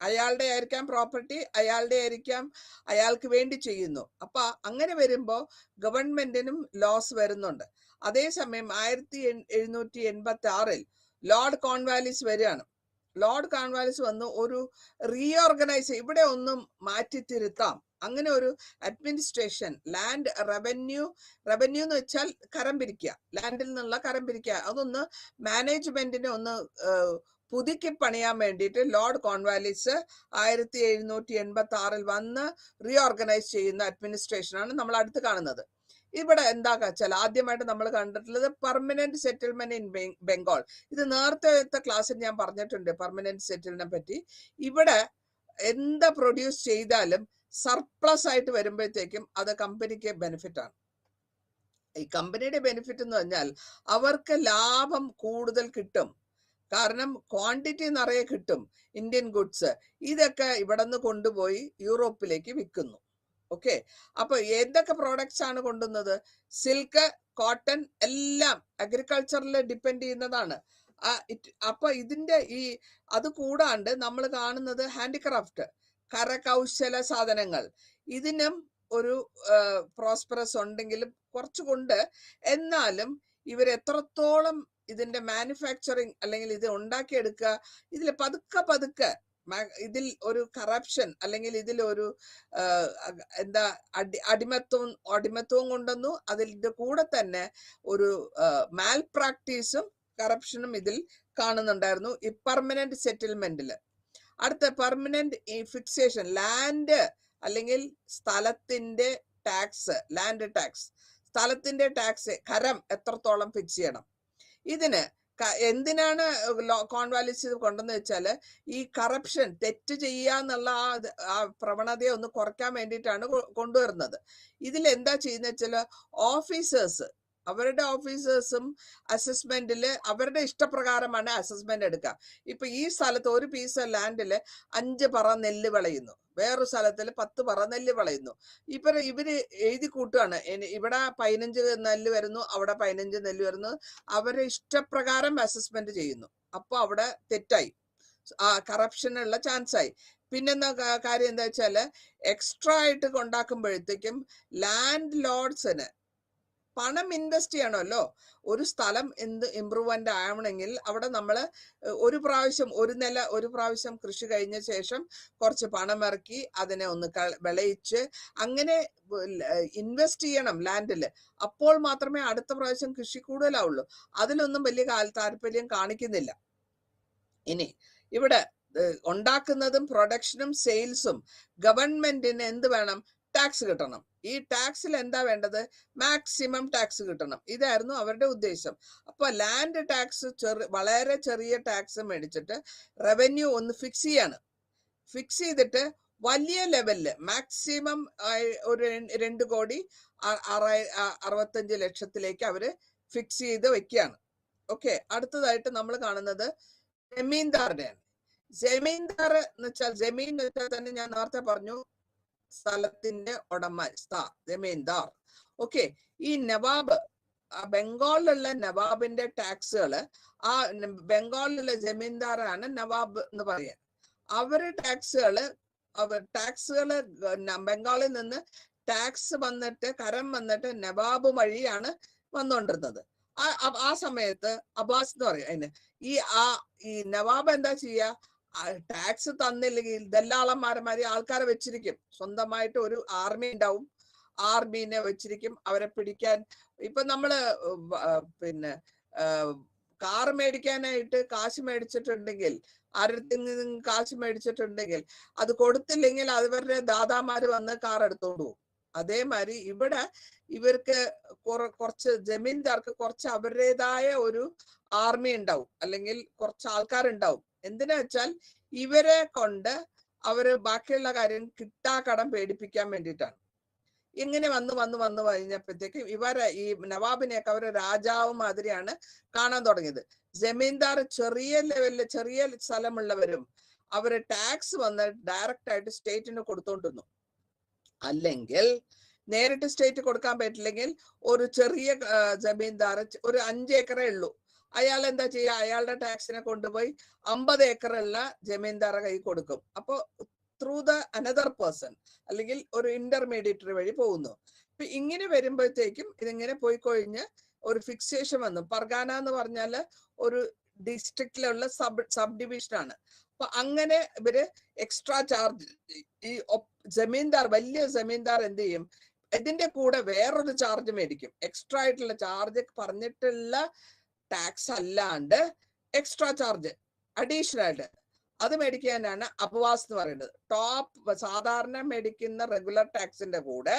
അയാളുടെ ആയിരിക്കാം പ്രോപ്പർട്ടി, അയാളുടെ ആയിരിക്കാം, അയാൾക്ക് വേണ്ടി ചെയ്യുന്നു. അപ്പൊ അങ്ങനെ വരുമ്പോ ഗവൺമെന്റിനും ലോസ് വരുന്നുണ്ട്. അതേസമയം 1786 ലോർഡ് കോൺവാലിസ് വരികയാണ്. ലോർഡ് കോൺവാലിസ് വന്ന് ഒരു റീഓർഗനൈസ്, ഇവിടെ ഒന്നും മാറ്റിത്തിരുത്താം, അങ്ങനെ ഒരു അഡ്മിനിസ്ട്രേഷൻ, ലാൻഡ് റവന്യൂ എന്ന് വെച്ചാൽ കരം പിരിക്കുക, ലാൻഡിൽ നിന്നുള്ള കരം പിരിക്കുക, അതൊന്ന് മാനേജ്മെന്റിനെ ഒന്ന് പുതുക്കി പണിയാൻ വേണ്ടിയിട്ട് ലോർഡ് കോൺവാലിസ് 1786 വന്ന് റീഓർഗനൈസ് ചെയ്യുന്ന അഡ്മിനിസ്ട്രേഷനാണ് നമ്മൾ അടുത്ത് കാണുന്നത്. ഇവിടെ എന്താ വെച്ചാൽ ആദ്യമായിട്ട് നമ്മൾ കണ്ടിട്ടുള്ളത് പെർമനന്റ് സെറ്റിൽമെന്റ് ഇൻ ബംഗാൾ. ഇത് നേരത്തെ ക്ലാസ്സിൽ ഞാൻ പറഞ്ഞിട്ടുണ്ട് പെർമനന്റ് സെറ്റിൽമെന്റിനെ പറ്റി. ഇവിടെ എന്താ പ്രൊഡ്യൂസ് ചെയ്താലും സർപ്ലസ് ആയിട്ട് വരുമ്പോഴത്തേക്കും അത് കമ്പനിക്ക് ബെനിഫിറ്റ് ആണ്. ഈ കമ്പനിയുടെ ബെനിഫിറ്റ് എന്ന് പറഞ്ഞാൽ അവർക്ക് ലാഭം കൂടുതൽ കിട്ടും, കാരണം ക്വാണ്ടിറ്റി നിറയെ കിട്ടും. ഇന്ത്യൻ ഗുഡ്സ് ഇതൊക്കെ ഇവിടെ നിന്ന് കൊണ്ടുപോയി യൂറോപ്പിലേക്ക് വിൽക്കുന്നു. ഓക്കെ, അപ്പൊ ഏതൊക്കെ പ്രോഡക്ട്സ് ആണ് കൊണ്ടുവന്നത്? സിൽക്ക്, കോട്ടൺ എല്ലാം അഗ്രികൾച്ചറിൽ ഡിപ്പെൻഡ് ചെയ്യുന്നതാണ്. അപ്പൊ ഇതിന്റെ അത് കൂടാണ്ട് നമ്മൾ കാണുന്നത് ഹാൻഡിക്രാഫ്റ്റ്, കരകൗശല സാധനങ്ങൾ, ഇതിനും ഒരു പ്രോസ്പെറസ് ഉണ്ടെങ്കിലും കുറച്ചുകൊണ്ട്, എന്നാലും ഇവർ എത്രത്തോളം ഇതിന്റെ മാനുഫാക്ചറിങ് അല്ലെങ്കിൽ ഇത് ഉണ്ടാക്കിയെടുക്കുക, ഇതിൽ പതുക്കെ ഇതിൽ ഒരു കറപ്ഷൻ അല്ലെങ്കിൽ ഇതിലൊരു എന്താ അടിമത്വം കൊണ്ടുവന്നു. അതിന്റെ കൂടെ തന്നെ ഒരു മാൽ പ്രാക്ടീസും കറപ്ഷനും ഇതിൽ കാണുന്നുണ്ടായിരുന്നു ഈ പെർമനന്റ് സെറ്റിൽമെന്റില്. അടുത്ത പെർമനന്റ് ഫിക്സേഷൻ, ലാൻഡ് അല്ലെങ്കിൽ സ്ഥലത്തിന്റെ ടാക്സ്, ലാൻഡ് ടാക്സ്, സ്ഥലത്തിന്റെ ടാക്സ്, കരം എത്രത്തോളം ഫിക്സ് ചെയ്യണം. ഇതിന് എന്തിനാണ് കോൺവാലിസ് കൊണ്ടെന്ന് വെച്ചാല് ഈ കറപ്ഷൻ, തെറ്റ് ചെയ്യുക എന്നുള്ള ആ പ്രവണതയെ ഒന്ന് കുറയ്ക്കാൻ വേണ്ടിയിട്ടാണ് കൊണ്ടുവരുന്നത്. ഇതിൽ എന്താ ചെയ്യുന്ന വെച്ചാല് അവരുടെ ഓഫീസേഴ്സും അസസ്മെന്റില് അവരുടെ ഇഷ്ടപ്രകാരമാണ് അസസ്മെന്റ് എടുക്കുക. ഇപ്പൊ ഈ സ്ഥലത്ത് ഒരു പീസ് ലാൻഡില് 5 പറ നെല്ല് വിളയുന്നു, വേറൊരു സ്ഥലത്തിൽ 10 പറ നെല്ല് വിളയുന്നു. ഇവര് എഴുതി കൂട്ടുകയാണ്, ഇവിടെ 15 നെല്ല് വരുന്നു, അവിടെ 15 നെല്ല് വരുന്നു, അവരെ ഇഷ്ടപ്രകാരം അസസ്മെന്റ് ചെയ്യുന്നു. അപ്പൊ അവിടെ തെറ്റായി, കറപ്ഷനുള്ള ചാൻസ് ആയി. പിന്നെന്താ കാര്യം എന്താ വെച്ചാല് എക്സ്ട്രാ ആയിട്ട് ഉണ്ടാക്കുമ്പോഴത്തേക്കും ലാൻഡ് ലോർഡ്സിന് പണം ഇൻവെസ്റ്റ് ചെയ്യണമല്ലോ. ഒരു സ്ഥലം ഇംപ്രൂവ്മെന്റ് ആവണമെങ്കിൽ അവിടെ നമ്മൾ ഒരു പ്രാവശ്യം കൃഷി കഴിഞ്ഞ ശേഷം കുറച്ച് പണം ഇറക്കി അതിനെ ഒന്ന് വിളയിച്ച് അങ്ങനെ ഇൻവെസ്റ്റ് ചെയ്യണം ലാൻഡില്. അപ്പോൾ മാത്രമേ അടുത്ത പ്രാവശ്യം കൃഷി കൂടുതലാവുള്ളൂ. അതിലൊന്നും വലിയ താല്പര്യം കാണിക്കുന്നില്ല. ഇനി ഇവിടെ ഉണ്ടാക്കുന്നതും പ്രൊഡക്ഷനും സെയിൽസും ഗവൺമെന്റിന് എന്ത് വേണം? ടാക്സ് കിട്ടണം. ഈ ടാക്സിൽ എന്താ വേണ്ടത്? മാക്സിമം ടാക്സ് കിട്ടണം. ഇതായിരുന്നു അവരുടെ ഉദ്ദേശം. അപ്പൊ ലാൻഡ് ടാക്സ് വളരെ ചെറിയ ടാക്സ് മേടിച്ചിട്ട് റവന്യൂ ഒന്ന് ഫിക്സ് ചെയ്തിട്ട് വലിയ ലെവലില് മാക്സിമം ഒരു 2,65,00,000 അവര് ഫിക്സ് ചെയ്ത് വെക്കുകയാണ്. ഓക്കെ, അടുത്തതായിട്ട് നമ്മൾ കാണുന്നത് ജമീന്ദാറിനെയാണ്. ജമീന്ദാർ എന്ന് വെച്ചാൽ ജമീൻ എന്ന് വെച്ചാൽ തന്നെ ഞാൻ നേരത്തെ പറഞ്ഞു സ്ഥലത്തിന്റെ ഉടമ, ജമീന്ദാർ. ഓക്കെ, ഈ നവാബ്, ബംഗാളിലുള്ള നവാബിന്റെ ടാക്സുകള്, ആ ബംഗാളിലുള്ള ജമീന്ദാറാണ് നവാബ് എന്ന് പറയാൻ. അവര് ടാക്സുകള് ബംഗാളിൽ നിന്ന് ടാക്സ് വന്നിട്ട്, കരം വന്നിട്ട് നവാബ് വഴിയാണ് വന്നുകൊണ്ടിരുന്നത്. ആ സമയത്ത് അബ്ബാസ് എന്ന് പറയും അതിന്. ഈ നവാബ് എന്താ ചെയ്യാ? ടാക്സ് തന്നില്ലെങ്കിൽ ദല്ലാളന്മാരമാരി ആൾക്കാരെ വെച്ചിരിക്കും, സ്വന്തമായിട്ട് ഒരു ആർമി ഉണ്ടാവും, ആർമീനെ വെച്ചിരിക്കും അവരെ പിടിക്കാൻ. ഇപ്പൊ നമ്മള് പിന്നെ കാർ മേടിക്കാനായിട്ട് കാശ് മേടിച്ചിട്ടുണ്ടെങ്കിൽ, ആരുടെ നിന്നും കാശ് മേടിച്ചിട്ടുണ്ടെങ്കിൽ അത് കൊടുത്തില്ലെങ്കിൽ അവരുടെ ദാദാമാര് വന്ന് കാർ എടുത്തോണ്ട് പോകും. അതേമാതിരി ഇവിടെ ഇവർക്ക് കുറച്ച് ജമീന്ദാർക്ക് കുറച്ച് അവരുടേതായ ഒരു ആർമി ഉണ്ടാവും, അല്ലെങ്കിൽ കുറച്ച് ആൾക്കാരുണ്ടാവും. എന്തിനാ വെച്ചാൽ ഇവരെ കൊണ്ട് അവര് ബാക്കിയുള്ള കാര്യം കിട്ടാക്കടം പേടിപ്പിക്കാൻ വേണ്ടിയിട്ടാണ്. ഇങ്ങനെ വന്ന് കഴിഞ്ഞപ്പോഴത്തേക്ക് ഈ നവാബിനെയൊക്കെ അവര് രാജാവ് മാതിരിയാണ് കാണാൻ തുടങ്ങിയത്. ജമീന്ദാർ ചെറിയ ലെവലില്, ചെറിയ സ്ഥലമുള്ളവരും അവര് ടാക്സ് വന്ന് ഡയറക്റ്റ് ആയിട്ട് സ്റ്റേറ്റിന് കൊടുത്തോണ്ടിരുന്നു. അല്ലെങ്കിൽ നേരിട്ട് സ്റ്റേറ്റ് കൊടുക്കാൻ പറ്റില്ലെങ്കിൽ ഒരു ചെറിയ ജമീന്ദാർ ഒരു 5 ഏക്കറേ ഉള്ളൂ, അയാൾ എന്താ ചെയ്യുക? അയാളുടെ ടാക്സിനെ കൊണ്ടുപോയി 50 ഏക്കറുള്ള ജമീന്ദാറെ കൈ കൊടുക്കും. അപ്പൊ ത്രൂ ദ അനദർ പേഴ്സൺ അല്ലെങ്കിൽ ഒരു ഇന്റർമീഡിയറ്ററി വഴി പോകുന്നു. അപ്പൊ ഇങ്ങനെ വരുമ്പോഴത്തേക്കും ഇതിങ്ങനെ പോയി കഴിഞ്ഞ് ഒരു ഫിക്സേഷൻ വന്നു. പർഗാന എന്ന് പറഞ്ഞാല് ഒരു ഡിസ്ട്രിക്റ്റിലുള്ള സബ് ഡിവിഷൻ ആണ്. അപ്പൊ അങ്ങനെ ഇവര് എക്സ്ട്രാ ചാർജ്, ഈ ജമീന്ദാർ, വലിയ ജമീന്ദാർ എന്ത് ചെയ്യും? ഇതിന്റെ കൂടെ വേറൊരു ചാർജ് മേടിക്കും. എക്സ്ട്രാ ആയിട്ടുള്ള ചാർജ് പറഞ്ഞിട്ടുള്ള ടാക്സ് അല്ലാണ്ട് എക്സ്ട്രാ ചാർജ് അഡീഷണൽ ആയിട്ട് അത് മേടിക്കാനാണ് അപവാസ് എന്ന് പറയുന്നത്. ടോപ്പ് സാധാരണ മേടിക്കുന്ന റെഗുലർ ടാക്സിന്റെ കൂടെ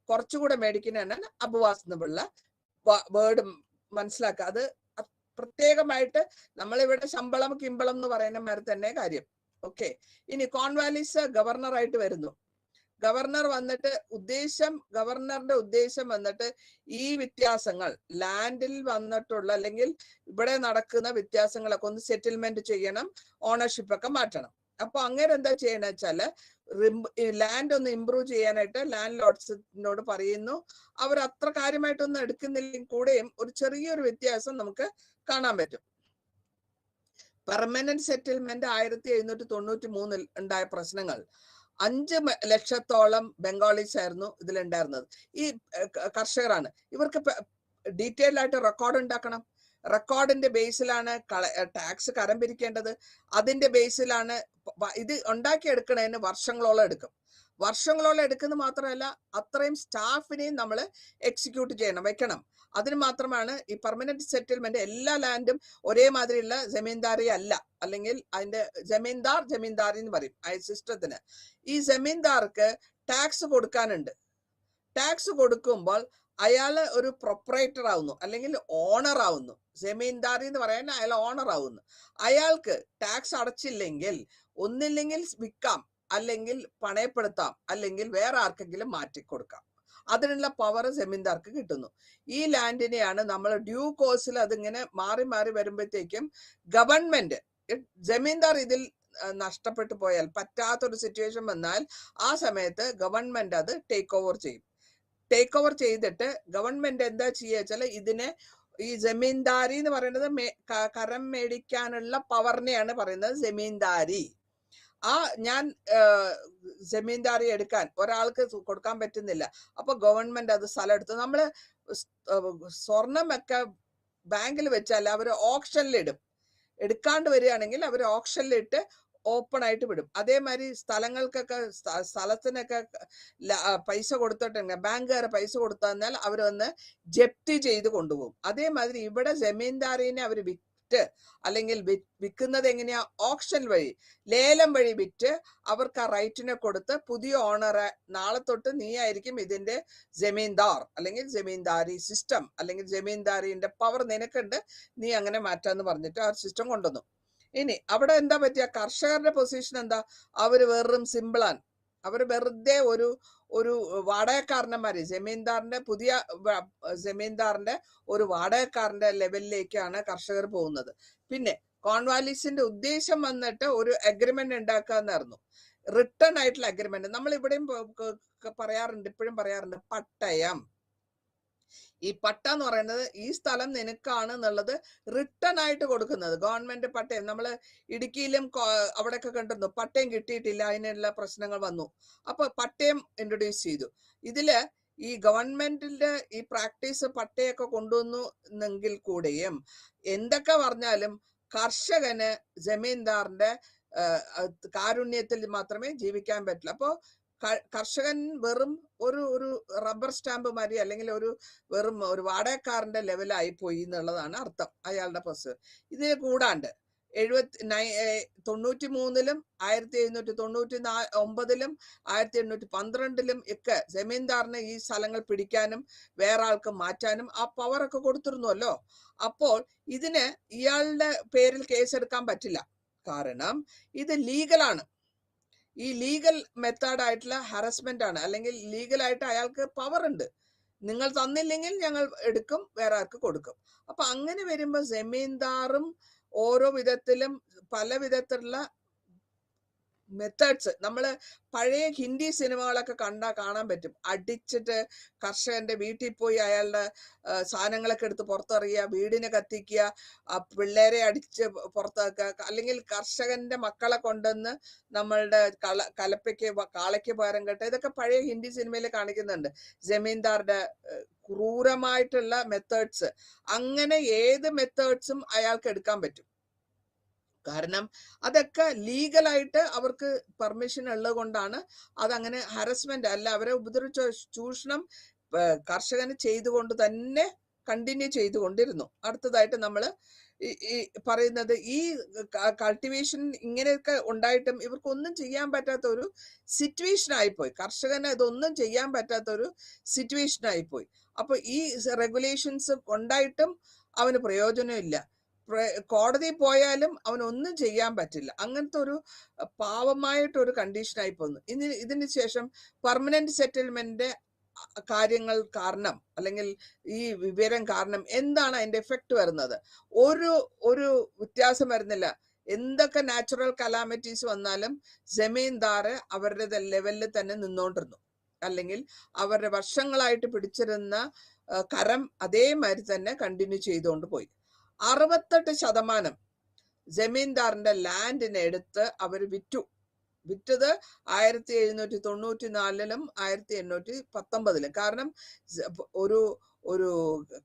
കുറച്ചുകൂടെ മേടിക്കുന്നതാണ് അപവാസ് എന്നുള്ള വേർഡ് മനസ്സിലാക്കുക. അത് പ്രത്യേകമായിട്ട് നമ്മളിവിടെ ശമ്പളം കിമ്പളം എന്ന് പറയുന്ന മാതിരി തന്നെ കാര്യം. ഓക്കെ. ഇനി കോൺവാലിസ് ഗവർണറായിട്ട് വരുന്നു. ഗവർണർ വന്നിട്ട് ഗവർണറുടെ ഉദ്ദേശം വന്നിട്ട് ഈ വ്യത്യാസങ്ങൾ ലാൻഡിൽ വന്നിട്ടുള്ള അല്ലെങ്കിൽ ഇവിടെ നടക്കുന്ന വ്യത്യാസങ്ങളൊക്കെ ഒന്ന് സെറ്റിൽമെന്റ് ചെയ്യണം, ഓണർഷിപ്പ് ഒക്കെ മാറ്റണം. അപ്പൊ അങ്ങനെ എന്താ ചെയ്യണ വെച്ചാല് ലാൻഡ് ഒന്ന് ഇംപ്രൂവ് ചെയ്യാനായിട്ട് ലാൻഡ് ലോഡ്സിനോട് പറയുന്നു. അവർ അത്ര കാര്യമായിട്ടൊന്നും എടുക്കുന്നില്ലെങ്കിൽ കൂടെയും ഒരു ചെറിയൊരു വ്യത്യാസം നമുക്ക് കാണാൻ പറ്റും. പെർമനന്റ് സെറ്റിൽമെന്റ് 1793 ഉണ്ടായ പ്രശ്നങ്ങൾ 5 ലക്ഷത്തോളം ബംഗാളീസ് ആയിരുന്നു ഇതിലുണ്ടായിരുന്നത്. ഈ കർഷകരാണ്. ഇവർക്ക് ഡീറ്റെയിൽഡ് ആയിട്ട് റെക്കോർഡ് ഉണ്ടാക്കണം. റെക്കോർഡിന്റെ ബേസിലാണ് ടാക്സ് കരം പിരിക്കേണ്ടത്. അതിന്റെ ബേസിലാണ് ഇത് ഉണ്ടാക്കിയെടുക്കണതിന് വർഷങ്ങളോളം എടുക്കും. വർഷങ്ങളോളം എടുക്കുന്നത് മാത്രമല്ല, അത്രയും സ്റ്റാഫിനെയും നമ്മൾ എക്സിക്യൂട്ട് ചെയ്യണം, വെക്കണം. അതിന് മാത്രമാണ് ഈ പെർമനന്റ് സെറ്റിൽമെന്റ്. എല്ലാ ലാൻഡും ഒരേ മാതിരിയുള്ള ജമീന്ദാരി അല്ല, അല്ലെങ്കിൽ അതിന്റെ ജമീന്ദാരി എന്ന് പറയും ആ സിസ്റ്റത്തിന്. ഈ ജമീന്ദാർക്ക് ടാക്സ് കൊടുക്കാനുണ്ട്. ടാക്സ് കൊടുക്കുമ്പോൾ അയാള് ഒരു പ്രൊപ്പറേറ്റർ ആവുന്നു, അല്ലെങ്കിൽ ഓണർ ആവുന്നു. ജമീന്ദാരി എന്ന് പറയാൻ അയാൾ ഓണർ ആവുന്നു. അയാൾക്ക് ടാക്സ് അടച്ചില്ലെങ്കിൽ ഒന്നില്ലെങ്കിൽ വിൽക്കാം, അല്ലെങ്കിൽ പണയപ്പെടുത്താം, അല്ലെങ്കിൽ വേറെ ആർക്കെങ്കിലും മാറ്റിക്കൊടുക്കാം. അതിനുള്ള പവർ ജമീന്ദാർക്ക് കിട്ടുന്നു. ഈ ലാൻഡിനെയാണ് നമ്മൾ ഡ്യൂ കോഴ്സിൽ അതിങ്ങനെ മാറി മാറി വരുമ്പോഴത്തേക്കും ഗവൺമെന്റ്, ജമീന്ദാർ ഇതിൽ നഷ്ടപ്പെട്ടു പോയാൽ, പറ്റാത്തൊരു സിറ്റുവേഷൻ വന്നാൽ ആ സമയത്ത് ഗവൺമെന്റ് അത് ടേക്ക് ഓവർ ചെയ്യും. ടേക്ക് ഓവർ ചെയ്തിട്ട് ഗവൺമെന്റ് എന്താ ചെയ്യുക വെച്ചാൽ ഇതിനെ, ഈ ജമീന്ദാരി എന്ന് പറയുന്നത് കരം മേടിക്കാനുള്ള പവറിനെയാണ് പറയുന്നത് ജമീന്ദാരി. ഞാൻ ജമീന്ദാരി എടുക്കാൻ ഒരാൾക്ക് കൊടുക്കാൻ പറ്റുന്നില്ല. അപ്പൊ ഗവൺമെന്റ് അത് സ്ഥലം എടുത്തു. നമ്മള് സ്വർണമൊക്കെ ബാങ്കിൽ വെച്ചാൽ അവർ ഓപ്ഷനിലിടും. എടുക്കാണ്ട് വരികയാണെങ്കിൽ അവർ ഓപ്ഷനിലിട്ട് ഓപ്പൺ ആയിട്ട് വിടും. അതേമാതിരി സ്ഥലത്തിനൊക്കെ പൈസ കൊടുത്തിട്ടുണ്ടെങ്കിൽ ബാങ്കുകാരെ പൈസ കൊടുത്താൽ അവർ വന്ന് ജപ്തി ചെയ്ത് കൊണ്ടുപോകും. അതേമാതിരി ഇവിടെ ജമീന്ദാരിനെ അവർ അല്ലെങ്കിൽ വിൽക്കുന്നത് എങ്ങനെയാ? ഓപ്ഷൻ വഴി, ലേലം വഴി വിറ്റ് അവർക്ക് ആ റൈറ്റിനെ കൊടുത്ത് പുതിയ ഓണറെ നാളെ തൊട്ട് നീ ആയിരിക്കും ഇതിന്റെ ജമീന്ദാർ, അല്ലെങ്കിൽ ജമീന്ദാരി സിസ്റ്റം, അല്ലെങ്കിൽ ജമീന്ദാരിന്റെ പവർ നിനക്കുണ്ട്, നീ അങ്ങനെ മാറ്റാന്ന് പറഞ്ഞിട്ട് ആ സിസ്റ്റം കൊണ്ടുവന്നു. ഇനി അവിടെ എന്താ പറ്റിയ? കർഷകരുടെ പൊസിഷൻ എന്താ? അവര് വെറും സിമ്പിളാണ്. അവര് വെറുതെ ഒരു വാടകക്കാരന്മാര്, ജമീന്ദാറിന്റെ ഒരു വാടകക്കാരന്റെ ലെവലിലേക്കാണ് കർഷകർ പോകുന്നത്. പിന്നെ കോൺവാലിസിന്റെ ഉദ്ദേശം വന്നിട്ട് ഒരു അഗ്രിമെന്റ് ഉണ്ടാക്കാന്നായിരുന്നു, റിട്ടേൺ ആയിട്ടുള്ള അഗ്രിമെന്റ്. നമ്മൾ ഇവിടെയും പറയാറുണ്ട്, ഇപ്പോഴും പറയാറുണ്ട്, പട്ടയം. ഈ പട്ട എന്ന് പറയുന്നത് ഈ സ്ഥലം നിനക്കാണ് എന്നുള്ളത് റിട്ടേൺ ആയിട്ട് കൊടുക്കുന്നത്. ഗവൺമെന്റ് പട്ടയം, നമ്മള് ഇടുക്കിയിലും അവിടെയൊക്കെ കണ്ടിരുന്നു, പട്ടയം കിട്ടിയിട്ടില്ല, അതിനുള്ള പ്രശ്നങ്ങൾ വന്നു. അപ്പൊ പട്ടയം ഇൻട്രൊഡ്യൂസ് ചെയ്തു. ഇതില് ഈ ഗവൺമെന്റിന്റെ ഈ പ്രാക്ടീസ് പട്ടയൊക്കെ കൊണ്ടുവന്നെങ്കിൽ കൂടെയും എന്തൊക്കെ പറഞ്ഞാലും കർഷകന് ജമീന്ദാറിന്റെ കാരുണ്യത്തിൽ മാത്രമേ ജീവിക്കാൻ പറ്റില്ല. അപ്പോ കർഷകൻ വെറും ഒരു റബ്ബർ സ്റ്റാമ്പ് മാതിരി, അല്ലെങ്കിൽ വെറും ഒരു വാടകക്കാരന്റെ ലെവലായി പോയി എന്നുള്ളതാണ് അർത്ഥം അയാളുടെ പൊസിഷൻ. ഇതിന് കൂടാണ്ട് 93-ലും 1799-ലും 1812-ലും ഒക്കെ ജമീന്ദാറിന് ഈ സ്ഥലങ്ങൾ പിടിക്കാനും വേറെ ആൾക്ക് മാറ്റാനും ആ പവറൊക്കെ കൊടുത്തിരുന്നുവല്ലോ. അപ്പോൾ ഇതിന് ഇയാളുടെ പേരിൽ കേസെടുക്കാൻ പറ്റില്ല. കാരണം ഇത് ലീഗലാണ്. ഈ ലീഗൽ മെത്തേഡായിട്ടുള്ള ഹാരസ്മെന്റ് ആണ്, അല്ലെങ്കിൽ ലീഗലായിട്ട് അയാൾക്ക് പവർ ഉണ്ട്. നിങ്ങൾ തന്നില്ലെങ്കിൽ ഞങ്ങൾ എടുക്കും, വേറെ ആർക്ക് കൊടുക്കും. അപ്പൊ അങ്ങനെ വരുമ്പോൾ ജമീന്ദാറും ഓരോ വിധത്തിലും പല വിധത്തിലുള്ള മെത്തേഡ്സ് നമ്മൾ പഴയ ഹിന്ദി സിനിമകളൊക്കെ കാണാൻ പറ്റും. അടിച്ചിട്ട് കർഷകന്റെ വീട്ടിൽ പോയി അയാളുടെ സാധനങ്ങളൊക്കെ എടുത്ത് പുറത്തെറിയുക, വീടിനെ കത്തിക്കുക, പിള്ളേരെ അടിച്ച് പുറത്താക്കുക, അല്ലെങ്കിൽ കർഷകന്റെ മക്കളെ കൊണ്ടുവന്ന് നമ്മളുടെ കലപ്പയ്ക്ക് കാളയ്ക്ക് പകരം കെട്ടുക. ഇതൊക്കെ പഴയ ഹിന്ദി സിനിമയിൽ കാണിക്കുന്നുണ്ട്. ജമീന്ദാറുടെ ക്രൂരമായിട്ടുള്ള മെത്തേഡ്സ്. അങ്ങനെ ഏത് മെത്തേഡ്സും അയാൾക്ക് എടുക്കാൻ പറ്റും. കാരണം അതൊക്കെ ലീഗലായിട്ട് അവർക്ക് പെർമിഷൻ ഉള്ളത് കൊണ്ടാണ്. അതങ്ങനെ ഹരസ്മെന്റ് അല്ല, അവരെ ഉപദ്രവിച്ച ചൂഷണം കർഷകന് ചെയ്തുകൊണ്ട് തന്നെ കണ്ടിന്യൂ ചെയ്തുകൊണ്ടിരുന്നു. അടുത്തതായിട്ട് നമ്മൾ ഈ പറയുന്നത്, ഈ കൾട്ടിവേഷൻ ഇങ്ങനെയൊക്കെ ഉണ്ടായിട്ടും ഇവർക്കൊന്നും ചെയ്യാൻ പറ്റാത്ത ഒരു സിറ്റുവേഷൻ ആയിപ്പോയി. കർഷകന് ഇതൊന്നും ചെയ്യാൻ പറ്റാത്ത ഒരു സിറ്റുവേഷൻ ആയിപ്പോയി. അപ്പൊ ഈ റെഗുലേഷൻസ് ഉണ്ടായിട്ടും അവന് പ്രയോജനമില്ല. കോടതി പോയാലും അവനൊന്നും ചെയ്യാൻ പറ്റില്ല. അങ്ങനത്തെ ഒരു പാവമായിട്ടൊരു കണ്ടീഷനായി പോന്നു. ഇതിന് ശേഷം പെർമനന്റ് സെറ്റിൽമെന്റ് കാര്യങ്ങൾ കാരണം, അല്ലെങ്കിൽ ഈ വിവരം കാരണം എന്താണ് അതിന്റെ എഫക്ട് വരുന്നത്? ഒരു വ്യത്യാസം വരുന്നില്ല. എന്തൊക്കെ നാച്ചുറൽ കലാമിറ്റീസ് വന്നാലും ജമീന്ദാർ അവരുടെ ലെവലിൽ തന്നെ നിന്നോണ്ടിരുന്നു. അല്ലെങ്കിൽ അവരുടെ വർഷങ്ങളായിട്ട് പിടിച്ചിരുന്ന കരം അതേമാതിരി തന്നെ കണ്ടിന്യൂ ചെയ്തുകൊണ്ട് പോയി. 68% ജമീന്ദാറിന്റെ ലാൻഡിനെ എടുത്ത് അവർ വിറ്റത് 1794-ലും 1819-ലും. കാരണം ഒരു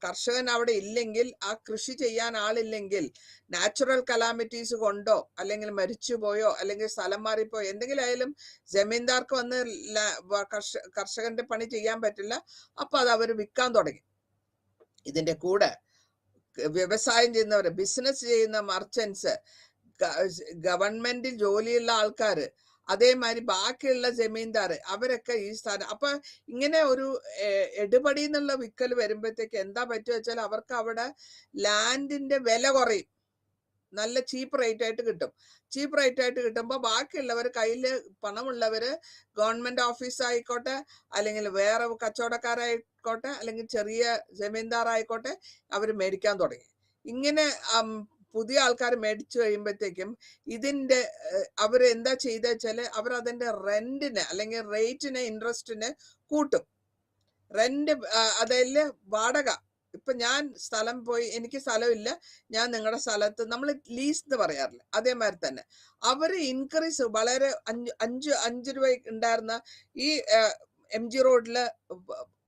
കർഷകൻ അവിടെ ഇല്ലെങ്കിൽ, ആ കൃഷി ചെയ്യാൻ ആളില്ലെങ്കിൽ, നാച്ചുറൽ കലാമിറ്റീസ് കൊണ്ടോ അല്ലെങ്കിൽ മരിച്ചുപോയോ അല്ലെങ്കിൽ സ്ഥലം മാറിപ്പോയോ എന്തെങ്കിലും ആയാലും ജമീന്ദാർക്ക് വന്ന് കർഷകന്റെ പണി ചെയ്യാൻ പറ്റില്ല. അപ്പൊ അത് അവർ വിൽക്കാൻ തുടങ്ങി. ഇതിന്റെ കൂടെ വ്യവസായം ചെയ്യുന്നവര്, ബിസിനസ് ചെയ്യുന്ന മർച്ചൻസ്, ഗവൺമെന്റിൽ ജോലിയുള്ള ആൾക്കാര്, അതേമാതിരി ബാക്കിയുള്ള ജമീന്ദാർ, അവരൊക്കെ ഈ സ്ഥാനം. അപ്പൊ ഇങ്ങനെ ഒരു എടുപടി എന്നുള്ള വിക്കൽ വരുമ്പോഴത്തേക്ക് എന്താ പറ്റുക വെച്ചാൽ അവർക്ക് അവിടെ ലാൻഡിന്റെ വില കുറയും. നല്ല ചീപ്പ് റേറ്റ് ആയിട്ട് കിട്ടും. ചീപ്പ് റേറ്റ് ആയിട്ട് കിട്ടുമ്പോൾ ബാക്കിയുള്ളവർ, കയ്യില് പണമുള്ളവര്, ഗവൺമെന്റ് ഓഫീസ് ആയിക്കോട്ടെ അല്ലെങ്കിൽ വേറെ കച്ചവടക്കാരായിക്കോട്ടെ അല്ലെങ്കിൽ ചെറിയ ജമീന്ദാർ ആയിക്കോട്ടെ, അവർ മേടിക്കാൻ തുടങ്ങി. ഇങ്ങനെ പുതിയ ആൾക്കാർ മേടിച്ചു കഴിയുമ്പോഴത്തേക്കും ഇതിന്റെ അവർ എന്താ ചെയ്ത വെച്ചാല് അവർ അതിന്റെ റെന്റിന് അല്ലെങ്കിൽ റേറ്റിന്, ഇൻട്രസ്റ്റിന് കൂട്ടും. റെന്റ്, അതായത് വാടക. ഇപ്പൊ ഞാൻ സ്ഥലം പോയി, എനിക്ക് സ്ഥലമില്ല, ഞാൻ നിങ്ങളുടെ സ്ഥലത്ത്, നമ്മൾ ലീസ് എന്ന് പറയാറില്ല, അതേമാതിരി തന്നെ അവര് ഇൻക്രീസ് വളരെ 5 രൂപ ഉണ്ടായിരുന്ന ഈ MG റോഡില്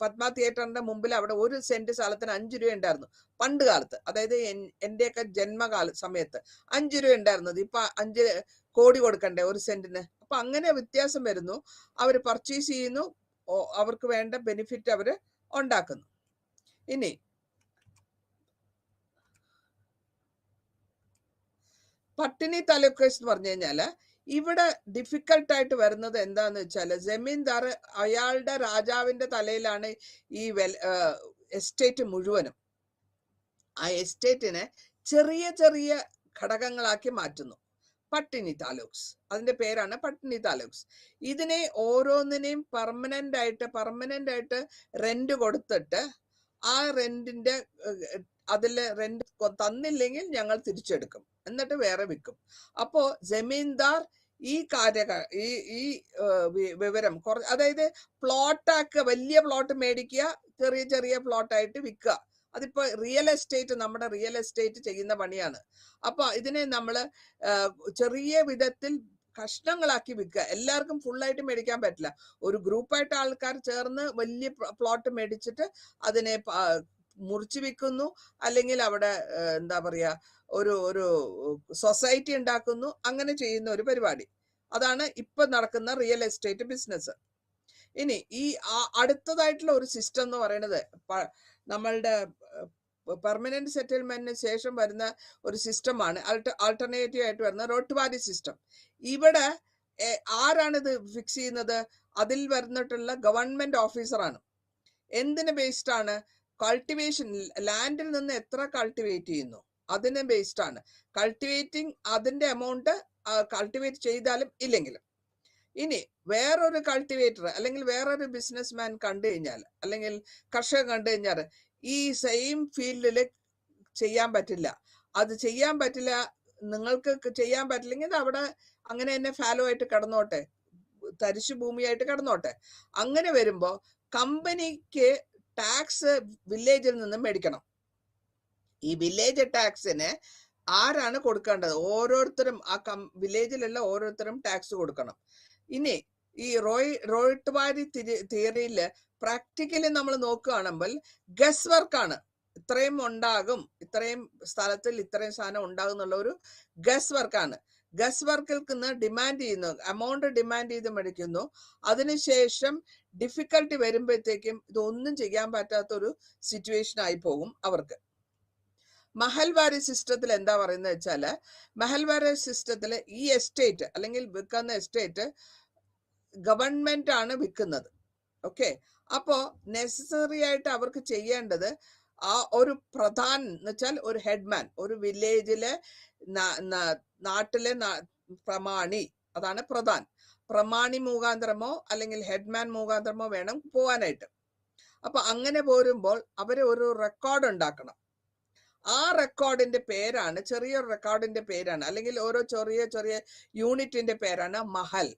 പത്മ തിയേറ്ററിന്റെ മുമ്പിൽ അവിടെ 1 സെന്റ് സ്ഥലത്തിന് 5 രൂപ ഉണ്ടായിരുന്നു പണ്ട് കാലത്ത്. അതായത് എന്റെയൊക്കെ ജന്മകാല സമയത്ത് 5 രൂപ ഉണ്ടായിരുന്നത് ഇപ്പൊ 5 കോടി കൊടുക്കണ്ടേ 1 സെന്റിന്. അപ്പൊ അങ്ങനെ വ്യത്യാസം വരുന്നു. അവര് പർച്ചേസ് ചെയ്യുന്നു, അവർക്ക് വേണ്ട ബെനിഫിറ്റ് അവര് ഉണ്ടാക്കുന്നു. ഇനി പട്ടിണി താലൂക്കേഴ്സ് എന്ന് പറഞ്ഞു കഴിഞ്ഞാല് ഇവിടെ ഡിഫിക്കൽട്ടായിട്ട് വരുന്നത് എന്താന്ന് വെച്ചാല്, ജമീന്ദാർ അയാളുടെ രാജാവിന്റെ തലയിലാണ് ഈ എസ്റ്റേറ്റ് മുഴുവനും. ആ എസ്റ്റേറ്റിനെ ചെറിയ ചെറിയ ഘടകങ്ങളാക്കി മാറ്റുന്നു. പട്ടിണി താലൂക്സ്, അതിന്റെ പേരാണ് പട്ടിണി താലൂക്സ്. ഇതിനെ ഓരോന്നിനെയും പെർമനന്റ് ആയിട്ട് റെന്റ് കൊടുത്തിട്ട്, ആ റെന്റിന്റെ അതില് റെന്റ് തന്നില്ലെങ്കിൽ ഞങ്ങൾ തിരിച്ചെടുക്കും, എന്നിട്ട് വേറെ വിൽക്കും. അപ്പോ ജമീന്ദാർ ഈ ഈ വിവരം അതായത് പ്ലോട്ടാക്കുക, വലിയ പ്ലോട്ട് മേടിക്കുക, ചെറിയ ചെറിയ പ്ലോട്ടായിട്ട് വിൽക്കുക. അതിപ്പോ നമ്മുടെ റിയൽ എസ്റ്റേറ്റ് ചെയ്യുന്ന പണിയാണ്. അപ്പൊ ഇതിനെ നമ്മള് ചെറിയ വിധത്തിൽ കഷ്ണങ്ങളാക്കി വിൽക്കുക. എല്ലാവർക്കും ഫുള്ളായിട്ട് മേടിക്കാൻ പറ്റില്ല. ഒരു ഗ്രൂപ്പായിട്ട് ആൾക്കാർ ചേർന്ന് വലിയ പ്ലോട്ട് മേടിച്ചിട്ട് അതിനെ മുറിച്ച് വിൽക്കുന്നു, അല്ലെങ്കിൽ അവിടെ എന്താ പറയാ ഒരു സൊസൈറ്റി ഉണ്ടാക്കുന്നു. അങ്ങനെ ചെയ്യുന്ന ഒരു പരിപാടി. അതാണ് ഇപ്പൊ നടക്കുന്ന റിയൽ എസ്റ്റേറ്റ് ബിസിനസ്. ഇനി ഈ അടുത്തതായിട്ടുള്ള ഒരു സിസ്റ്റം എന്ന് പറയുന്നത് നമ്മളുടെ പെർമനന്റ് സെറ്റിൽമെന്റിന് ശേഷം വരുന്ന ഒരു സിസ്റ്റമാണ് ആൾട്ടർനേറ്റീവ് ആയിട്ട് വരുന്ന റോട്ടുവാരി സിസ്റ്റം. ഇവിടെ ആരാണ് ഇത് ഫിക്സ് ചെയ്യുന്നത്? അതിൽ വരുന്നിട്ടുള്ള ഗവൺമെന്റ് ഓഫീസറാണ്. എന്തിന് ബേസ്ഡ് ആണ്? കൾട്ടിവേഷൻ, ലാൻഡിൽ നിന്ന് എത്ര കൾട്ടിവേറ്റ് ചെയ്യുന്നു അതിന് ബേസ്ഡ് ആണ്. കൾട്ടിവേറ്റിംഗ് അതിന്റെ എമൗണ്ട് കൾട്ടിവേറ്റ് ചെയ്താലും ഇല്ലെങ്കിലും. ഇനി വേറൊരു കൾട്ടിവേറ്റർ അല്ലെങ്കിൽ വേറൊരു ബിസിനസ് മാൻ കണ്ടു കഴിഞ്ഞാൽ, അല്ലെങ്കിൽ കർഷകൻ കണ്ടു കഴിഞ്ഞാൽ ഈ സെയിം ഫീൽഡിൽ ചെയ്യാൻ പറ്റില്ല, നിങ്ങൾക്ക് ചെയ്യാൻ പറ്റില്ലെങ്കിൽ അവിടെ അങ്ങനെ തന്നെ ഫാലോ ആയിട്ട് കിടന്നോട്ടെ, തരിശു ഭൂമിയായിട്ട് കിടന്നോട്ടെ. അങ്ങനെ വരുമ്പോ കമ്പനിക്ക് ടാക്സ് വില്ലേജിൽ നിന്ന് മേടിക്കണം. ഈ വില്ലേജ് ടാക്സിന് ആരാണ് കൊടുക്കേണ്ടത്? ഓരോരുത്തരും ആ വില്ലേജിലുള്ള ഓരോരുത്തരും ടാക്സ് കൊടുക്കണം. ഇനി ഈ റോയിട്ട് വാരി തിയറിയില് പ്രാക്ടിക്കലി നമ്മൾ നോക്കുകയാണെങ്കിൽ ഗസ് വർക്കാണ്. ഇത്രയും ഉണ്ടാകും, ഇത്രയും സ്ഥലത്തിൽ ഇത്രയും സാധനം ഉണ്ടാകും എന്നുള്ള ഒരു ഗസ് വർക്കാണ്. ഗസ് വർക്കിൽ നിന്ന് ഡിമാൻഡ് ചെയ്യുന്നു, എമൗണ്ട് ഡിമാൻഡ് ചെയ്ത് മേടിക്കുന്നു. അതിനുശേഷം ഡിഫിക്കൽട്ടി വരുമ്പോഴത്തേക്കും ഇതൊന്നും ചെയ്യാൻ പറ്റാത്ത ഒരു സിറ്റുവേഷൻ ആയി പോകും അവർക്ക്. മഹൽവാരി സിസ്റ്റത്തിൽ എന്താ പറയുന്നത് വെച്ചാല്, മഹൽവാരി സിസ്റ്റത്തിൽ ഈ എസ്റ്റേറ്റ് അല്ലെങ്കിൽ വിൽക്കുന്ന എസ്റ്റേറ്റ് ഗവൺമെന്റ് ആണ് വിൽക്കുന്നത്. ഓക്കെ, അപ്പോ നെസസറി ആയിട്ട് അവർക്ക് ചെയ്യേണ്ടത് ആ ഒരു പ്രധാൻ എന്ന് വെച്ചാൽ ഒരു ഹെഡ്മാൻ, ഒരു വില്ലേജിലെ നാട്ടിലെ പ്രമാണി, അതാണ് പ്രധാൻ. പ്രമാണി മുഖാന്തരമോ അല്ലെങ്കിൽ ഹെഡ്മാൻ മുഖാന്തരമോ വേണം പോവാനായിട്ട്. അപ്പൊ അങ്ങനെ പോരുമ്പോൾ അവര് ഒരു റെക്കോർഡ് ഉണ്ടാക്കണം. ആ റെക്കോർഡിന്റെ പേരാണ്, ചെറിയൊരു റെക്കോർഡിന്റെ പേരാണ്, അല്ലെങ്കിൽ ഓരോ ചെറിയ ചെറിയ യൂണിറ്റിന്റെ പേരാണ് മഹൽ.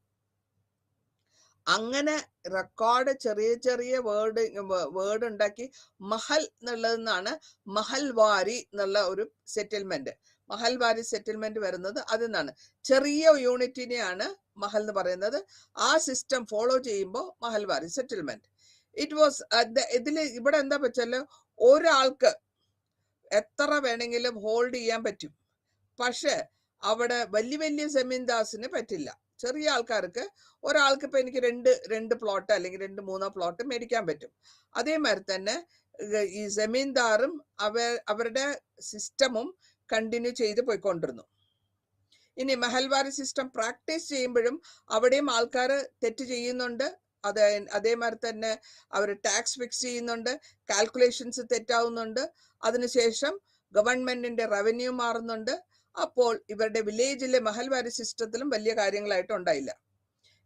അങ്ങനെ റെക്കോർഡ് ചെറിയ ചെറിയ വേർഡ് ഉണ്ടാക്കി മഹൽ എന്നുള്ളതെന്നാണ് മഹൽവാരി എന്നുള്ള ഒരു സെറ്റിൽമെന്റ്. മഹൽവാരി സെറ്റിൽമെന്റ് വരുന്നത് അതിൽ നിന്നാണ്. ചെറിയ യൂണിറ്റിനെയാണ് മഹൽ എന്ന് പറയുന്നത്. ആ സിസ്റ്റം ഫോളോ ചെയ്യുമ്പോൾ മഹൽവാരി സെറ്റിൽമെന്റ്. ഇറ്റ് വാസ് ഇവിടെ എന്താ വെച്ചാല് ഒരാൾക്ക് എത്ര വേണമെങ്കിലും ഹോൾഡ് ചെയ്യാൻ പറ്റും. പക്ഷെ അവിടെ വലിയ വലിയ ജമീന്ദാസിന് പറ്റില്ല. ചെറിയ ആൾക്കാർക്ക്, ഒരാൾക്ക് ഇപ്പൊ എനിക്ക് രണ്ട് പ്ലോട്ട് അല്ലെങ്കിൽ 2-3 പ്ലോട്ട് മേടിക്കാൻ പറ്റും. അതേമാതിരി തന്നെ ഈ ജമീന്ദാറും അവരുടെ സിസ്റ്റമും കണ്ടിന്യൂ ചെയ്ത് പോയിക്കൊണ്ടിരുന്നു. ഇനി മഹൽവാരി സിസ്റ്റം പ്രാക്ടീസ് ചെയ്യുമ്പോഴും അവിടെയും ആൾക്കാർ തെറ്റ് ചെയ്യുന്നുണ്ട്. അതേമാതിരി തന്നെ അവർ ടാക്സ് ഫിക്സ് ചെയ്യുന്നുണ്ട്, കാൽക്കുലേഷൻസ് തെറ്റാവുന്നുണ്ട്. അതിനുശേഷം ഗവൺമെന്റിന്റെ റവന്യൂ മാറുന്നുണ്ട്. അപ്പോൾ ഇവരുടെ വില്ലേജിലെ മഹൽവാരി സിസ്റ്റത്തിലും വലിയ കാര്യങ്ങളായിട്ട് ഉണ്ടായില്ല.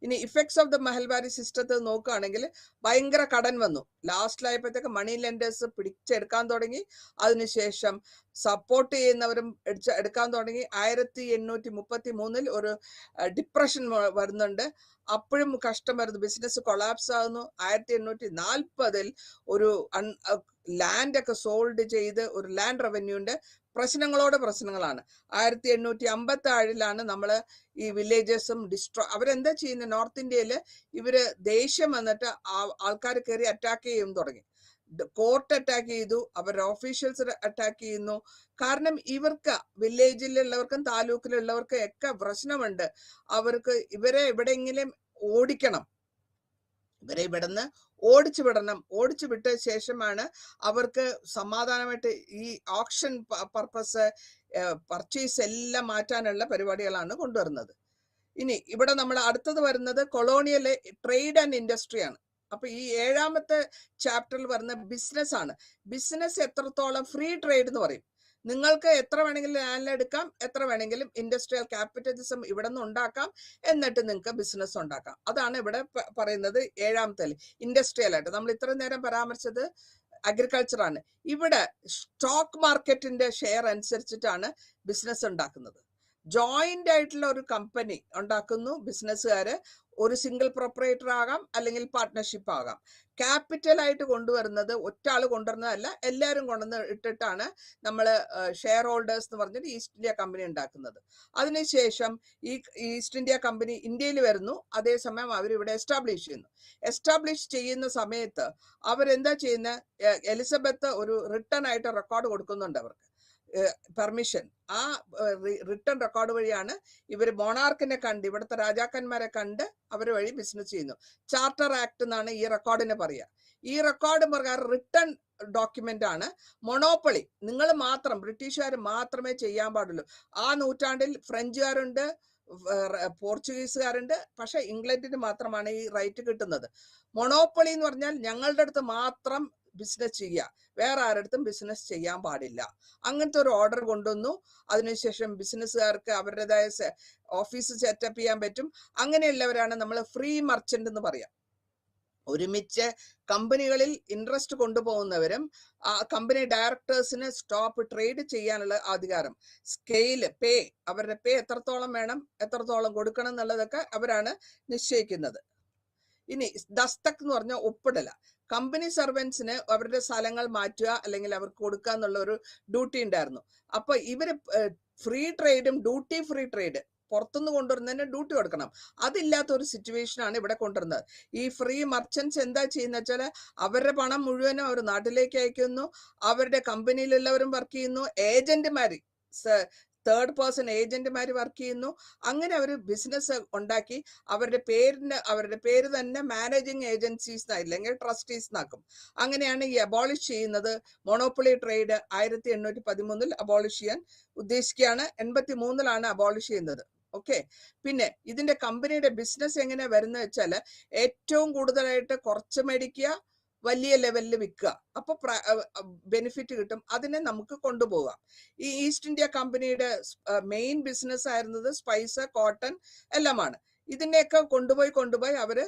ഇനി ഇഫക്ട്സ് ഓഫ് ദ മഹൽവാരി സിസ്റ്റത്തിൽ നോക്കുകയാണെങ്കിൽ ഭയങ്കര കടൻ വന്നു. ലാസ്റ്റിലായപ്പോഴത്തേക്ക് മണി ലെൻഡേഴ്സ് പിടിച്ചെടുക്കാൻ തുടങ്ങി. അതിനുശേഷം സപ്പോർട്ട് ചെയ്യുന്നവരും എടുക്കാൻ തുടങ്ങി. 1833 ഒരു ഡിപ്രഷൻ വരുന്നുണ്ട്. അപ്പോഴും കഷ്ടം വരുന്നു, ബിസിനസ് കൊളാപ്സ് ആകുന്നു. 1840 ഒരു ലാൻഡ് ഒക്കെ സോൾഡ് ചെയ്ത് ഒരു ലാൻഡ് റവന്യൂന്റെ പ്രശ്നങ്ങളാണ്. 1857 നമ്മള് ഈ വില്ലേജസും അവരെന്താ ചെയ്യുന്നത്, നോർത്ത് ഇന്ത്യയില് ഇവര് ദേഷ്യം വന്നിട്ട് ആൾക്കാർ കയറി അറ്റാക്ക് ചെയ്യാൻ തുടങ്ങി. കോർട്ട് അറ്റാക്ക് ചെയ്തു, അവരുടെ ഓഫീഷ്യൽസ് അറ്റാക്ക് ചെയ്യുന്നു. കാരണം ഇവർക്ക് വില്ലേജിലുള്ളവർക്കും താലൂക്കിലുള്ളവർക്കും ഒക്കെ പ്രശ്നമുണ്ട്. അവർക്ക് ഇവരെ എവിടെയെങ്കിലും ഓടിക്കണം, ഇവരെ ഇവിടുന്ന് ഓടിച്ചു വിടണം. ഓടിച്ചു വിട്ട ശേഷമാണ് അവർക്ക് സമാധാനമായിട്ട് ഈ ഓപ്ഷൻ പർപ്പസ് പർച്ചേസ് എല്ലാം മാറ്റാനുള്ള പരിപാടികളാണ് കൊണ്ടുവരുന്നത്. ഇനി ഇവിടെ നമ്മൾ അടുത്തത് വരുന്നത് കൊളോണിയൽ ട്രേഡ് ആൻഡ് ഇൻഡസ്ട്രി ആണ്. അപ്പൊ ഈ 7ാമത്തെ ചാപ്റ്ററിൽ വരുന്ന ബിസിനസ് ആണ്. ബിസിനസ് എത്രത്തോളം ഫ്രീ ട്രേഡ് എന്ന് പറയും. നിങ്ങൾക്ക് എത്ര വേണമെങ്കിലും ലാൻഡ് എടുക്കാം, എത്ര വേണമെങ്കിലും ഇൻഡസ്ട്രിയൽ ക്യാപിറ്റലിസം ഇവിടെ നിന്ന് ഉണ്ടാക്കാം, എന്നിട്ട് നിങ്ങൾക്ക് ബിസിനസ് ഉണ്ടാക്കാം. അതാണ് ഇവിടെ പറയുന്നത് 7ാമത്തെ ഇൻഡസ്ട്രിയൽ ആയിട്ട്. നമ്മൾ ഇത്രയും നേരം പരാമർശിച്ചത് അഗ്രികൾച്ചർ ആണ്. ഇവിടെ സ്റ്റോക്ക് മാർക്കറ്റിന്റെ ഷെയർ അനുസരിച്ചിട്ടാണ് ബിസിനസ് ഉണ്ടാക്കുന്നത്. ജോയിന്റ് ആയിട്ടുള്ള ഒരു കമ്പനി ഉണ്ടാക്കുന്നു ബിസിനസ്സുകാര്. ഒരു സിംഗിൾ പ്രൊപ്പറേറ്റർ ആകാം, അല്ലെങ്കിൽ പാർട്ട്ണർഷിപ്പ് ആകാം. ക്യാപിറ്റൽ ആയിട്ട് കൊണ്ടുവരുന്നത് ഒറ്റ ആള് കൊണ്ടുവരുന്നതല്ല, എല്ലാവരും കൊണ്ടുവന്ന് ഇട്ടിട്ടാണ് നമ്മൾ ഷെയർ ഹോൾഡേഴ്സ് എന്ന് പറഞ്ഞിട്ട് ഈസ്റ്റ് ഇന്ത്യ കമ്പനി ഉണ്ടാക്കുന്നത്. അതിനുശേഷം ഈ ഈസ്റ്റ് ഇന്ത്യ കമ്പനി ഇന്ത്യയിൽ വരുന്നു. അതേസമയം അവരിവിടെ എസ്റ്റാബ്ലിഷ് ചെയ്യുന്ന സമയത്ത് അവരെന്താ ചെയ്യുന്ന, എലിസബത്ത് ഒരു റിട്ടേൺ ആയിട്ട് റെക്കോർഡ് കൊടുക്കുന്നുണ്ട് അവർക്ക് പെർമിഷൻ. ആ റിട്ടേൺ റെക്കോർഡ് വഴിയാണ് ഇവർ മോണാർക്കിനെ കണ്ട്, ഇവിടുത്തെ രാജാക്കന്മാരെ കണ്ട് അവർ വഴി ബിസിനസ് ചെയ്യുന്നു. ചാർട്ടർ ആക്ട് എന്നാണ് ഈ റെക്കോർഡിനെ പറയുക. ഈ റെക്കോർഡ് പ്രകാരം റിട്ടേൺ ഡോക്യുമെന്റ് ആണ്. മൊണോപ്പൊളി നിങ്ങൾ മാത്രം, ബ്രിട്ടീഷുകാർ മാത്രമേ ചെയ്യാൻ പാടുള്ളൂ. ആ നൂറ്റാണ്ടിൽ ഫ്രഞ്ചുകാരുണ്ട്, പോർച്ചുഗീസുകാരുണ്ട്, പക്ഷെ ഇംഗ്ലണ്ടിന് മാത്രമാണ് ഈ റൈറ്റ് കിട്ടുന്നത്. മൊണോപ്പൊളി എന്ന് പറഞ്ഞാൽ ഞങ്ങളുടെ അടുത്ത് മാത്രം ബിസിനസ് ചെയ്യുക, വേറെ ആരടുത്തും ബിസിനസ് ചെയ്യാൻ പാടില്ല. അങ്ങനത്തെ ഒരു ഓർഡർ കൊണ്ടുവന്നു. അതിനുശേഷം ബിസിനസ്സുകാർക്ക് അവരുടേതായ ഓഫീസ് സെറ്റപ്പ് ചെയ്യാൻ പറ്റും. അങ്ങനെയുള്ളവരാണ് നമ്മൾ ഫ്രീ മർച്ചന്റ് എന്ന് പറയാം. ഒരുമിച്ച് കമ്പനികളിൽ ഇൻട്രസ്റ്റ് കൊണ്ടുപോകുന്നവരും കമ്പനി ഡയറക്ടേഴ്സിന് സ്റ്റോപ്പ് ട്രേഡ് ചെയ്യാനുള്ള അധികാരം, സ്കെയില്, പേ, അവരുടെ പേ എത്രത്തോളം വേണം, എത്രത്തോളം കൊടുക്കണം എന്നുള്ളതൊക്കെ അവരാണ് നിശ്ചയിക്കുന്നത്. ഇനി ദസ്തക് എന്ന് പറഞ്ഞാൽ ഒപ്പിടല. കമ്പനി സർവൻസിന് അവരുടെ സ്ഥലങ്ങൾ മാറ്റുക അല്ലെങ്കിൽ അവർക്ക് കൊടുക്കുക എന്നുള്ള ഒരു ഡ്യൂട്ടി ഉണ്ടായിരുന്നു. അപ്പൊ ഇവര് ഫ്രീ ട്രേഡും ഡ്യൂട്ടി ഫ്രീ ട്രേഡ് പുറത്തുനിന്ന് കൊണ്ടുവരുന്നതിന് ഡ്യൂട്ടി കൊടുക്കണം. അതില്ലാത്ത ഒരു സിറ്റുവേഷൻ ആണ് ഇവിടെ കൊണ്ടുവരുന്നത്. ഈ ഫ്രീ മർച്ചന്റ്സ് എന്താ ചെയ്യുന്ന വെച്ചാൽ അവരുടെ പണം മുഴുവനും അവർ നാട്ടിലേക്ക് അയക്കുന്നു. അവരുടെ കമ്പനിയിലുള്ളവരും വർക്ക് ചെയ്യുന്നു. ഏജന്റുമാര്, തേർഡ് പേഴ്സൺ ഏജന്റുമാർ വർക്ക് ചെയ്യുന്നു. അങ്ങനെ അവർ ബിസിനസ് ഉണ്ടാക്കി അവരുടെ പേര് തന്നെ മാനേജിങ് ഏജൻസീസ് അല്ലെങ്കിൽ ട്രസ്റ്റീസ് എന്നാക്കും. അങ്ങനെയാണ് ഈ അബോളിഷ് ചെയ്യുന്നത്. മൊണോപ്പൊളി ട്രേഡ് 1813 അബോളിഷ് ചെയ്യാൻ ഉദ്ദേശിക്കുകയാണ്. 83 അബോളിഷ് ചെയ്യുന്നത്. ഓക്കെ. പിന്നെ ഇതിന്റെ കമ്പനിയുടെ ബിസിനസ് എങ്ങനെ വരുന്നത് വെച്ചാൽ ഏറ്റവും കൂടുതലായിട്ട് കുറച്ച് മേടിക്കുക, വലിയ ലെവലിൽ വിൽക്കുക. അപ്പൊ ബെനിഫിറ്റ് കിട്ടും. അതിനെ നമുക്ക് കൊണ്ടുപോകാം. ഈ ഈസ്റ്റ് ഇന്ത്യ കമ്പനിയുടെ മെയിൻ ബിസിനസ് ആയിരുന്നത് സ്പൈസ്, കോട്ടൺ എല്ലാമാണ്. ഇതിനെയൊക്കെ കൊണ്ടുപോയി അവര്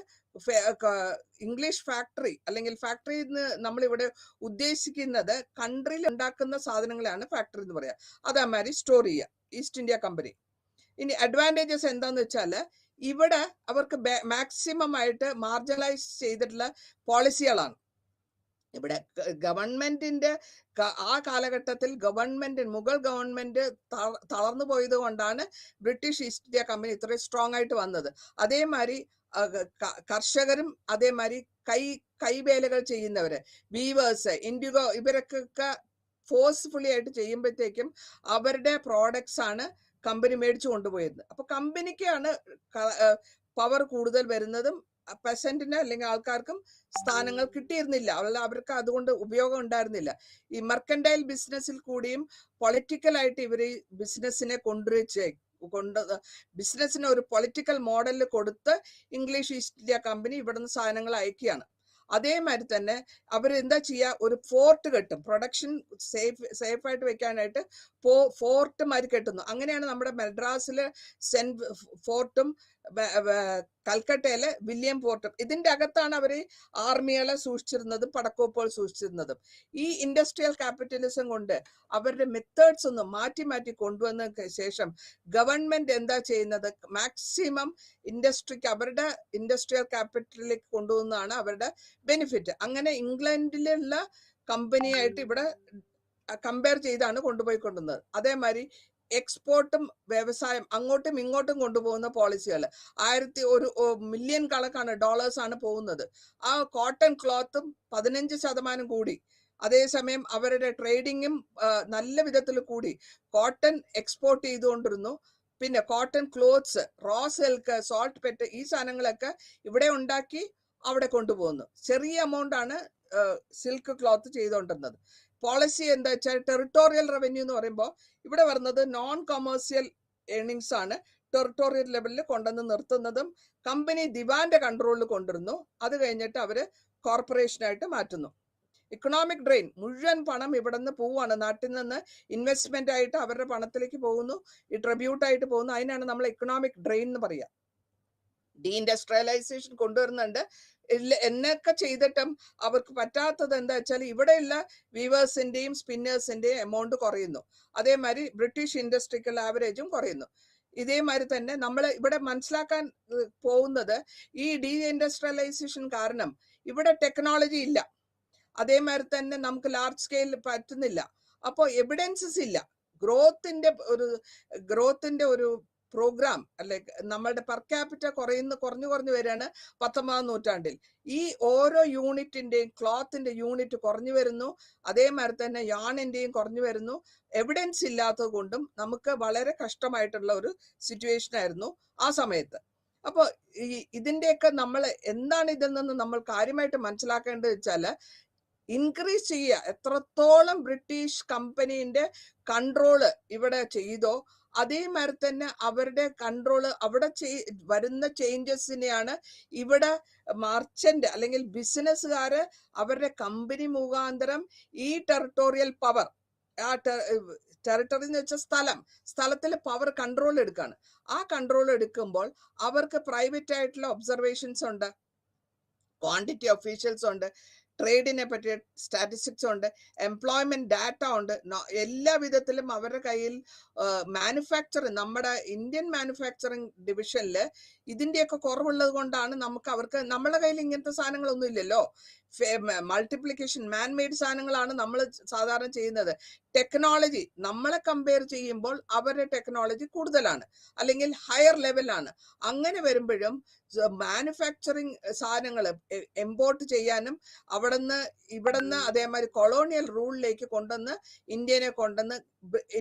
ഇംഗ്ലീഷ് ഫാക്ടറി അല്ലെങ്കിൽ ഫാക്ടറി എന്ന് നമ്മളിവിടെ ഉദ്ദേശിക്കുന്നത് കൺട്രിയിൽ ഉണ്ടാക്കുന്ന സാധനങ്ങളാണ് ഫാക്ടറി എന്ന് പറയാം. അതേമാതിരി സ്റ്റോർ ചെയ്യുക ഈസ്റ്റ് ഇന്ത്യ കമ്പനി. ഇനി അഡ്വാൻറ്റേജസ് എന്താന്ന് വെച്ചാൽ ഇവിടെ അവർക്ക് മാക്സിമം ആയിട്ട് മാർജിനലൈസ് ചെയ്തിട്ടുള്ള പോളിസികളാണ്. ഇവിടെ ഗവൺമെന്റിന്റെ ആ കാലഘട്ടത്തിൽ മുഗൾ ഗവൺമെന്റ് തളർന്നു പോയത് കൊണ്ടാണ് ബ്രിട്ടീഷ് ഈസ്റ്റ് ഇന്ത്യ കമ്പനി ഇത്രയും സ്ട്രോങ് ആയിട്ട് വന്നത്. അതേമാതിരി കർഷകരും അതേമാതിരി കൈവേലകൾ ചെയ്യുന്നവര്, വീവേഴ്സ്, ഇൻഡിഗോ, ഇവരൊക്കെ ഫോഴ്സ്ഫുള്ളി ആയിട്ട് ചെയ്യുമ്പോഴത്തേക്കും അവരുടെ പ്രോഡക്ട്സ് ആണ് കമ്പനി മേടിച്ചു കൊണ്ടുപോയിരുന്നത്. അപ്പൊ കമ്പനിക്കാണ് പവർ കൂടുതൽ വരുന്നതും പെസന്റിന് അല്ലെങ്കിൽ ആൾക്കാർക്കും സ്ഥാനങ്ങൾ കിട്ടിയിരുന്നില്ല. അവർക്ക് അതുകൊണ്ട് ഉപയോഗം ഉണ്ടായിരുന്നില്ല. ഈ മെർക്കൻഡൈൽ ബിസിനസ്സിൽ കൂടിയും പൊളിറ്റിക്കലായിട്ട് ഇവര് ബിസിനസ്സിനെ ബിസിനസ്സിന് ഒരു പൊളിറ്റിക്കൽ മോഡലിൽ കൊടുത്ത് ഇംഗ്ലീഷ് ഈസ്റ്റ് ഇന്ത്യ കമ്പനി ഇവിടുന്ന് സാധനങ്ങൾ അയക്കുകയാണ്. അതേമാതിരി തന്നെ അവർ എന്താ ചെയ്യുക, ഒരു ഫോർട്ട് കെട്ടും. പ്രൊഡക്ഷൻ സേഫായിട്ട് വെക്കാനായിട്ട് ഫോർട്ടുമാര് കെട്ടുന്നു. അങ്ങനെയാണ് നമ്മുടെ മദ്രാസിലെ സെന്റ് ഫോർട്ടും കൽക്കട്ടയിലെ വില്യം ഫോർട്ടും. ഇതിന്റെ അകത്താണ് അവർ ആർമികളെ സൂക്ഷിച്ചിരുന്നതും പടക്കോപ്പുകൾ സൂക്ഷിച്ചിരുന്നതും. ഈ ഇൻഡസ്ട്രിയൽ ക്യാപിറ്റലിസം കൊണ്ട് അവരുടെ മെത്തേഡ്സ് ഒന്ന് മാറ്റി കൊണ്ടുവന്നതിന് ശേഷം ഗവൺമെന്റ് എന്താ ചെയ്യുന്നത്, മാക്സിമം ഇൻഡസ്ട്രിക്ക് അവരുടെ ഇൻഡസ്ട്രിയൽ ക്യാപിറ്റലിലേക്ക് കൊണ്ടുവന്നതാണ് അവരുടെ ബെനിഫിറ്റ്. അങ്ങനെ ഇംഗ്ലണ്ടിലുള്ള കമ്പനിയായിട്ട് ഇവിടെ കമ്പയർ ചെയ്താണ് കൊണ്ടുപോയിക്കൊണ്ടുവന്നത്. അതേമാതിരി എക്സ്പോർട്ടും വ്യവസായം അങ്ങോട്ടും ഇങ്ങോട്ടും കൊണ്ടുപോകുന്ന പോളിസികൾ 1 മില്യൺ കണക്കാണ് ഡോളേഴ്സ് ആണ് പോകുന്നത്. ആ കോട്ടൺ ക്ലോത്തും 15% കൂടി. അതേസമയം അവരുടെ ട്രേഡിങ്ങും നല്ല വിധത്തിൽ കൂടി. കോട്ടൺ എക്സ്പോർട്ട് ചെയ്തുകൊണ്ടിരുന്നു. പിന്നെ cotton clothes, raw silk, saltpetre, ഈ സാധനങ്ങളൊക്കെ ഇവിടെ ഉണ്ടാക്കി അവിടെ കൊണ്ടുപോകുന്നു. ചെറിയ എമൗണ്ട് ആണ് സിൽക്ക് ക്ലോത്ത് ചെയ്തുകൊണ്ടിരുന്നത്. പോളിസി എന്താ വെച്ചാൽ ടെറിട്ടോറിയൽ റവന്യൂ എന്ന് പറയുമ്പോൾ ഇവിടെ വരുന്നത് നോൺ കൊമേഴ്സ്യൽ ഏർണിങ്സ് ആണ്. ടെറിട്ടോറിയൽ ലെവലിൽ കൊണ്ടുവന്ന് നിർത്തുന്നതും കമ്പനി ദിവാന്റെ കൺട്രോളിൽ കൊണ്ടുവരുന്നു. അത് കഴിഞ്ഞിട്ട് അവര് കോർപ്പറേഷനായിട്ട് മാറ്റുന്നു. ഇക്കണോമിക് ഡ്രെയിൻ, മുഴുവൻ പണം ഇവിടെ നിന്ന് പോവുകയാണ്. നാട്ടിൽ നിന്ന് ഇൻവെസ്റ്റ്മെന്റ് ആയിട്ട് അവരുടെ പണത്തിലേക്ക് പോകുന്നു, ഈ ട്രിബ്യൂട്ടായിട്ട് പോകുന്നു. അതിനാണ് നമ്മൾ ഇക്കണോമിക് ഡ്രെയിൻ എന്ന് പറയുക. ഡീഇൻഡസ്ട്രിയലൈസേഷൻ കൊണ്ടുവരുന്നുണ്ട്. എന്നൊക്കെ ചെയ്തിട്ടും അവർക്ക് പറ്റാത്തത് എന്താ വെച്ചാൽ ഇവിടെയുള്ള വീവേഴ്സിന്റെയും സ്പിന്നേഴ്സിന്റെയും എമൗണ്ട് കുറയുന്നു. അതേമാതിരി ബ്രിട്ടീഷ് ഇൻഡസ്ട്രിക്കൽ ആവറേജും കുറയുന്നു. ഇതേമാതിരി തന്നെ നമ്മൾ ഇവിടെ മനസ്സിലാക്കാൻ പോകുന്നത് ഈ ഡീഇൻഡസ്ട്രിയലൈസേഷൻ കാരണം ഇവിടെ ടെക്നോളജി ഇല്ല. അതേമാതിരി തന്നെ നമുക്ക് ലാർജ് സ്കെയിൽ പറ്റുന്നില്ല. അപ്പോൾ എവിഡൻസസ് ഇല്ല. ഗ്രോത്തിന്റെ ഒരു പ്രോഗ്രാം അല്ലെ, നമ്മളുടെ പെർ ക്യാപിറ്റ കുറഞ്ഞു വരികയാണ് 19ാം നൂറ്റാണ്ടിൽ. ഈ ഓരോ യൂണിറ്റിന്റെയും ക്ലോത്തിന്റെ യൂണിറ്റ് കുറഞ്ഞു വരുന്നു. അതേമാതിരി തന്നെ യാണിന്റെയും കുറഞ്ഞു വരുന്നു. എവിഡൻസ് ഇല്ലാത്തത് കൊണ്ടും നമുക്ക് വളരെ കഷ്ടമായിട്ടുള്ള ഒരു സിറ്റുവേഷൻ ആയിരുന്നു ആ സമയത്ത്. അപ്പോൾ ഇതിന്റെയൊക്കെ നമ്മൾ എന്താണ് ഇതിൽ നിന്ന് നമ്മൾ കാര്യമായിട്ട് മനസ്സിലാക്കേണ്ടത് വെച്ചാല് ഇൻക്രീസ് ചെയ്യുക. എത്രത്തോളം ബ്രിട്ടീഷ് കമ്പനീന്റെ കൺട്രോള് ഇവിടെ ചെയ്തോ അതേമാതിരി തന്നെ അവരുടെ കൺട്രോള് അവിടെ വരുന്ന ചേഞ്ചസിനെയാണ് ഇവിടെ മർച്ചന്റ് അല്ലെങ്കിൽ ബിസിനസ്സുകാര് അവരുടെ കമ്പനി മുഖാന്തരം ഈ ടെറിട്ടോറിയൽ പവർ, ആ ടെറിട്ടറി എന്ന് വെച്ചാൽ സ്ഥലത്തിൽ പവർ കൺട്രോൾ എടുക്കുകയാണ്. ആ കൺട്രോൾ എടുക്കുമ്പോൾ അവർക്ക് പ്രൈവറ്റ് ആയിട്ടുള്ള ഒബ്സർവേഷൻസ് ഉണ്ട്. ക്വാണ്ടിറ്റി ഒഫീഷ്യൽസ് ഉണ്ട്, ട്രേഡിനെ പറ്റിയ സ്റ്റാറ്റിസ്റ്റിക്സ് ഉണ്ട്, എംപ്ലോയ്മെന്റ് ഡാറ്റ ഉണ്ട്. എല്ലാ വിധത്തിലും അവരുടെ കയ്യിൽ മാനുഫാക്ചറിങ്, നമ്മുടെ ഇന്ത്യൻ മാനുഫാക്ചറിങ് ഡിവിഷനിൽ ഇതിന്റെയൊക്കെ കുറവുള്ളത് കൊണ്ടാണ് അവർക്ക് നമ്മുടെ കയ്യിൽ ഇങ്ങനത്തെ സാധനങ്ങളൊന്നും ഇല്ലല്ലോ. മൾട്ടിപ്ലിക്കേഷൻ മാൻമെയ്ഡ് സാധനങ്ങളാണ് നമ്മൾ സാധാരണ ചെയ്യുന്നത്. ടെക്നോളജി നമ്മളെ കമ്പയർ ചെയ്യുമ്പോൾ അവരുടെ ടെക്നോളജി കൂടുതലാണ്, അല്ലെങ്കിൽ ഹയർ ലെവലാണ്. അങ്ങനെ വരുമ്പോഴും മാനുഫാക്ചറിങ് സാധനങ്ങൾ ഇമ്പോർട്ട് ചെയ്യാനും ഇവിടുന്ന് അതേമാതിരി കൊളോണിയൽ റൂളിലേക്ക് കൊണ്ടുവന്ന് ഇന്ത്യനെ കൊണ്ടുവന്ന്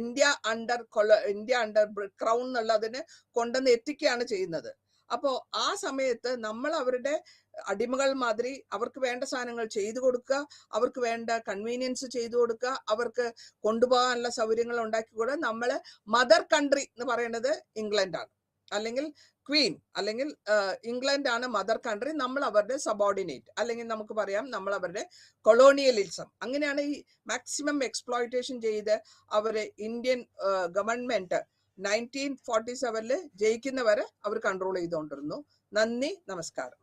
ഇന്ത്യ അണ്ടർ ക്രൗൺ എന്നുള്ളതിന് കൊണ്ടുവന്ന് എത്തിക്കുകയാണ് ചെയ്യുന്നത്. അപ്പോ ആ സമയത്ത് നമ്മൾ അവരുടെ അടിമകൾ മാതിരി അവർക്ക് വേണ്ട സാധനങ്ങൾ ചെയ്തു കൊടുക്കുക, അവർക്ക് വേണ്ട കൺവീനിയൻസ് ചെയ്തു കൊടുക്കുക, അവർക്ക് കൊണ്ടുപോകാനുള്ള സൗകര്യങ്ങൾ ഉണ്ടാക്കി കൊടുക്കുക. നമ്മള് മദർ കൺട്രി എന്ന് പറയുന്നത് ഇംഗ്ലണ്ടാണ്, അല്ലെങ്കിൽ ക്വീൻ, അല്ലെങ്കിൽ ഇംഗ്ലണ്ട് ആണ് മദർ കൺട്രി. നമ്മൾ അവരുടെ സബോർഡിനേറ്റ്, അല്ലെങ്കിൽ നമുക്ക് പറയാം നമ്മൾ അവരുടെ കൊളോണിയലിസം. അങ്ങനെയാണ് ഈ മാക്സിമം എക്സ്പ്ലോയിറ്റേഷൻ ചെയ്ത് അവര് ഇന്ത്യൻ ഗവൺമെന്റ് 1947 ജയിക്കുന്നവരെ അവർ കൺട്രോൾ ചെയ്തുകൊണ്ടിരുന്നു. നന്ദി, നമസ്കാരം.